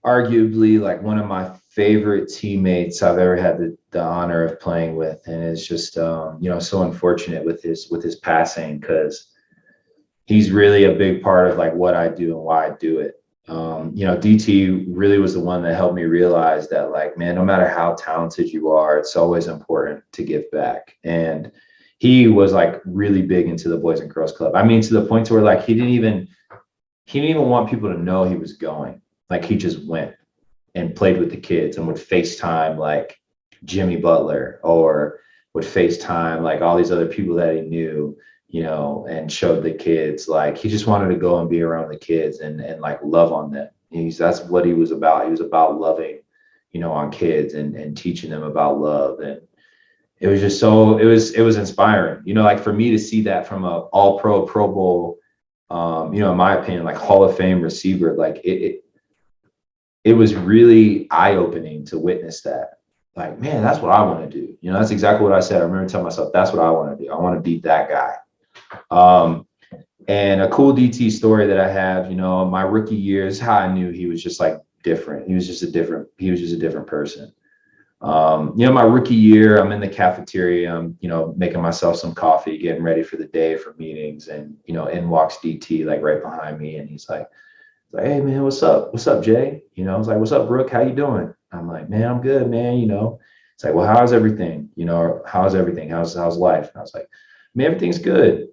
arguably like one of my favorite teammates I've ever had the honor of playing with. And it's just, so unfortunate with his passing, because he's really a big part of like what I do and why I do it. DT really was the one that helped me realize that like, man, no matter how talented you are, it's always important to give back. And he was like really big into the Boys and Girls Club. I mean, to the point to where like he didn't even want people to know he was going. Like he just went and played with the kids and would FaceTime like Jimmy Butler, or would FaceTime like all these other people that he knew, and showed the kids. Like he just wanted to go and be around the kids and like love on them. That's what he was about. He was about loving, on kids and teaching them about love. And it was just so, it was inspiring, like for me to see that from a all Pro Bowl, in my opinion, like Hall of Fame receiver, like it was really eye-opening to witness that. Like, man, that's what I want to do. That's exactly what I said. I remember telling myself, that's what I want to do. I want to be that guy. And a cool DT story that I have, my rookie year is how I knew he was just like different. He was just a different person. My rookie year, I'm in the cafeteria, I'm, making myself some coffee, getting ready for the day for meetings, and, in walks DT like right behind me. And he's like, hey man, what's up? What's up, Jay? I was like, what's up, Brooke? How you doing? I'm like, man, I'm good, man. It's like, well, how's everything? How's everything? How's life? And I was like, man, everything's good.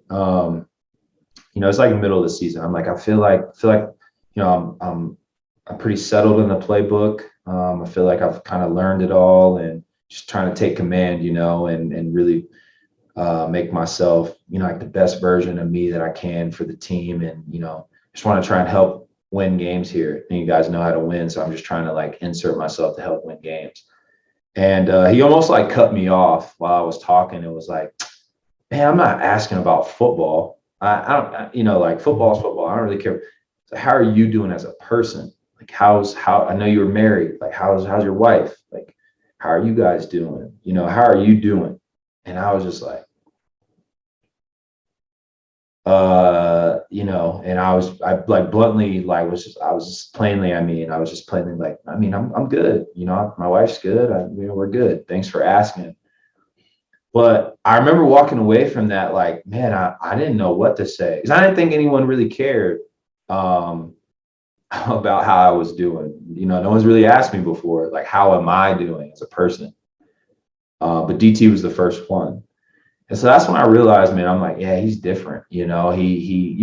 It's like the middle of the season. I'm like, I feel like, I'm pretty settled in the playbook. I feel like I've kind of learned it all, and just trying to take command, and really make myself, like the best version of me that I can for the team. And, just want to try and help win games here. And you guys know how to win. So I'm just trying to like insert myself to help win games. And he almost like cut me off while I was talking. It was like, man, I'm not asking about football. I don't, like football's football. I don't really care. So how are you doing as a person? Like I know you were married. Like how's your wife? Like, how are you guys doing? How are you doing? And I was just like, and I like bluntly, like, I was just plainly like, I'm good. My wife's good. We're good. Thanks for asking. But I remember walking away from that, like, man, I didn't know what to say because I didn't think anyone really cared about how I was doing. No one's really asked me before, like, how am I doing as a person? But DT was the first one. And so that's when I realized, man, I'm like, yeah, he's different. You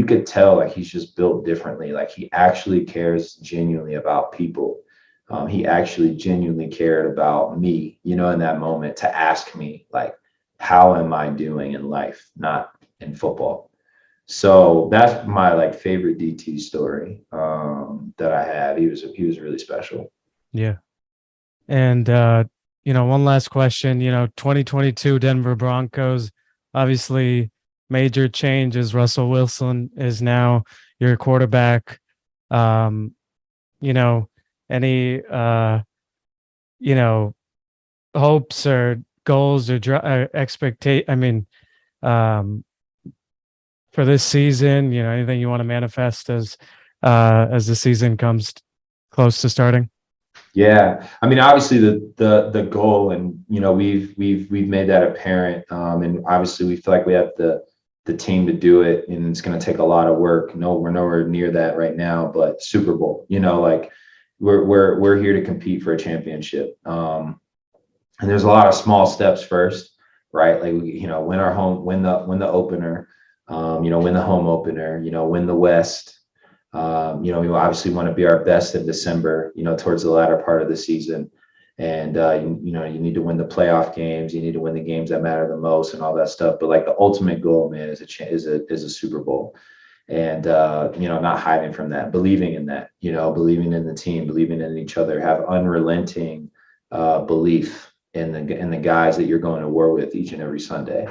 could tell like he's just built differently. Like he actually cares genuinely about people. He actually genuinely cared about me, in that moment to ask me like, how am I doing in life, not in football. So that's my like favorite DT story that I have. He was really special. Yeah. And one last question, 2022 Denver Broncos, obviously major changes. Russell Wilson is now your quarterback. Um, any hopes or goals or um for this season, anything you want to manifest as the season comes close to starting? Yeah, obviously the goal, and we've made that apparent, and obviously we feel like we have the team to do it, and it's going to take a lot of work. No, we're nowhere near that right now, but Super Bowl, like we're here to compete for a championship, and there's a lot of small steps first, right? Like win the opener, win the home opener, win the West. We obviously want to be our best in December, towards the latter part of the season. And, you need to win the playoff games. You need to win the games that matter the most and all that stuff. But like the ultimate goal, man, is a Super Bowl. And, not hiding from that, believing in that, believing in the team, believing in each other, have unrelenting belief in the guys that you're going to war with each and every Sunday.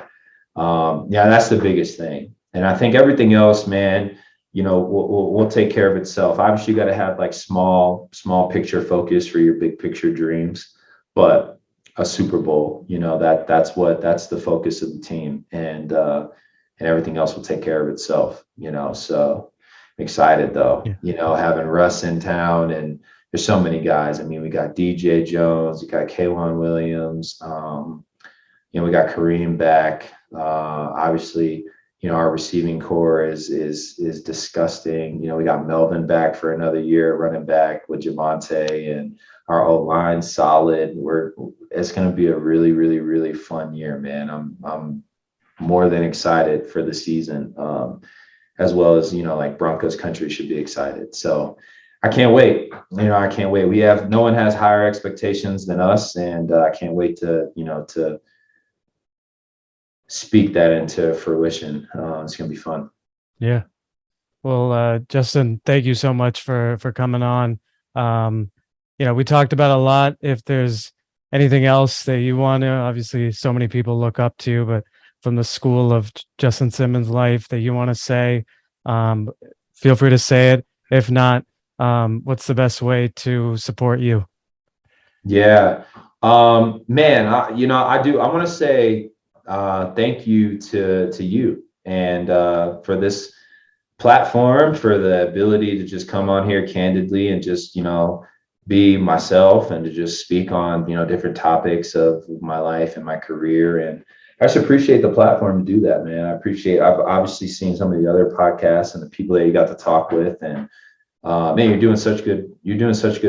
Yeah, that's the biggest thing. And I think everything else, man, we'll take care of itself. Obviously, you got to have like small picture focus for your big picture dreams, but a Super Bowl, that's the focus of the team, and everything else will take care of itself. So I'm excited though. Yeah. Having Russ in town, and there's so many guys. We got DJ Jones, we got K'Wan Williams, we got Kareem back. Obviously, our receiving core is disgusting. We got Melvin back for another year, running back with Javonte, and our O line solid. It's going to be a really, really, really fun year, man. I'm more than excited for the season, as well as like Broncos country should be excited. So I can't wait. I can't wait. No one has higher expectations than us, and I can't wait to to speak that into fruition. It's gonna be fun. Yeah. Well, Justin, thank you so much for coming on. We talked about a lot. If there's anything else that you want to, obviously so many people look up to you, but from the school of Justin Simmons' life that you want to say, feel free to say it. If not, what's the best way to support you? Yeah, man. I want to say thank you to you, and for this platform, for the ability to just come on here candidly and just be myself, and to just speak on different topics of my life and my career. And I just appreciate the platform to do that, man. I've obviously seen some of the other podcasts and the people that you got to talk with, and man, you're doing such good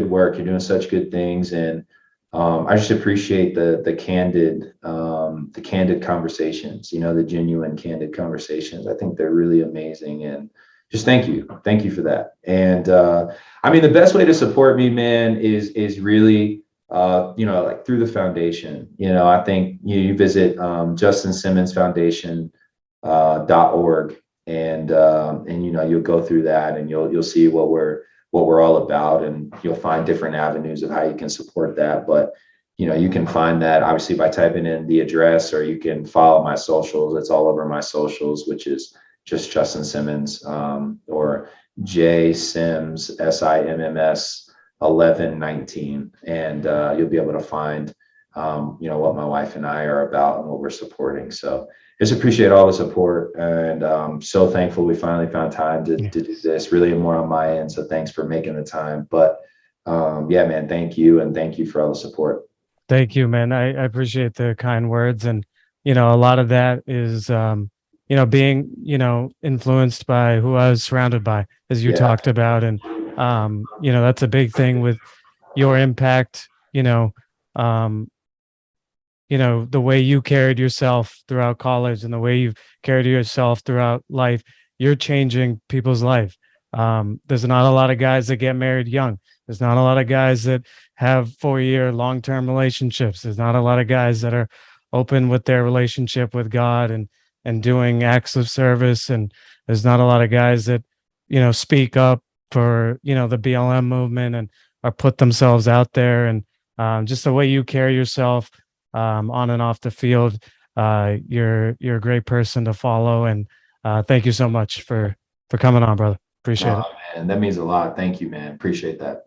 work. You're doing such good things, and I just appreciate the candid conversations. The genuine, candid conversations. I think they're really amazing, and just thank you for that. And the best way to support me, man, is really like through the foundation. I think you visit Justin Simmons Foundation .org, and you'll go through that, and you'll see what we're all about, and you'll find different avenues of how you can support that. But you can find that obviously by typing in the address, or you can follow my socials. It's all over my socials, which is just Justin Simmons, or J Sims SIMMS 1119, and you'll be able to find what my wife and I are about and what we're supporting. So just appreciate all the support, and so thankful we finally found time to do this. Really more on my end, so thanks for making the time. But yeah, man, thank you, and thank you for all the support. Thank you, man. I appreciate the kind words. And, a lot of that is, being, influenced by who I was surrounded by, as you Yeah, talked about. And, that's a big thing with your impact, um, the way you carried yourself throughout college and the way you've carried yourself throughout life, you're changing people's life. There's not a lot of guys that get married young. There's not a lot of guys that have 4-year long-term relationships. There's not a lot of guys that are open with their relationship with God and doing acts of service. And there's not a lot of guys that, speak up for, the BLM movement and or put themselves out there. And just the way you carry yourself on and off the field. You're a great person to follow, and thank you so much for coming on, brother. Appreciate it. oh man, that means a lot. Thank you, man. Appreciate that.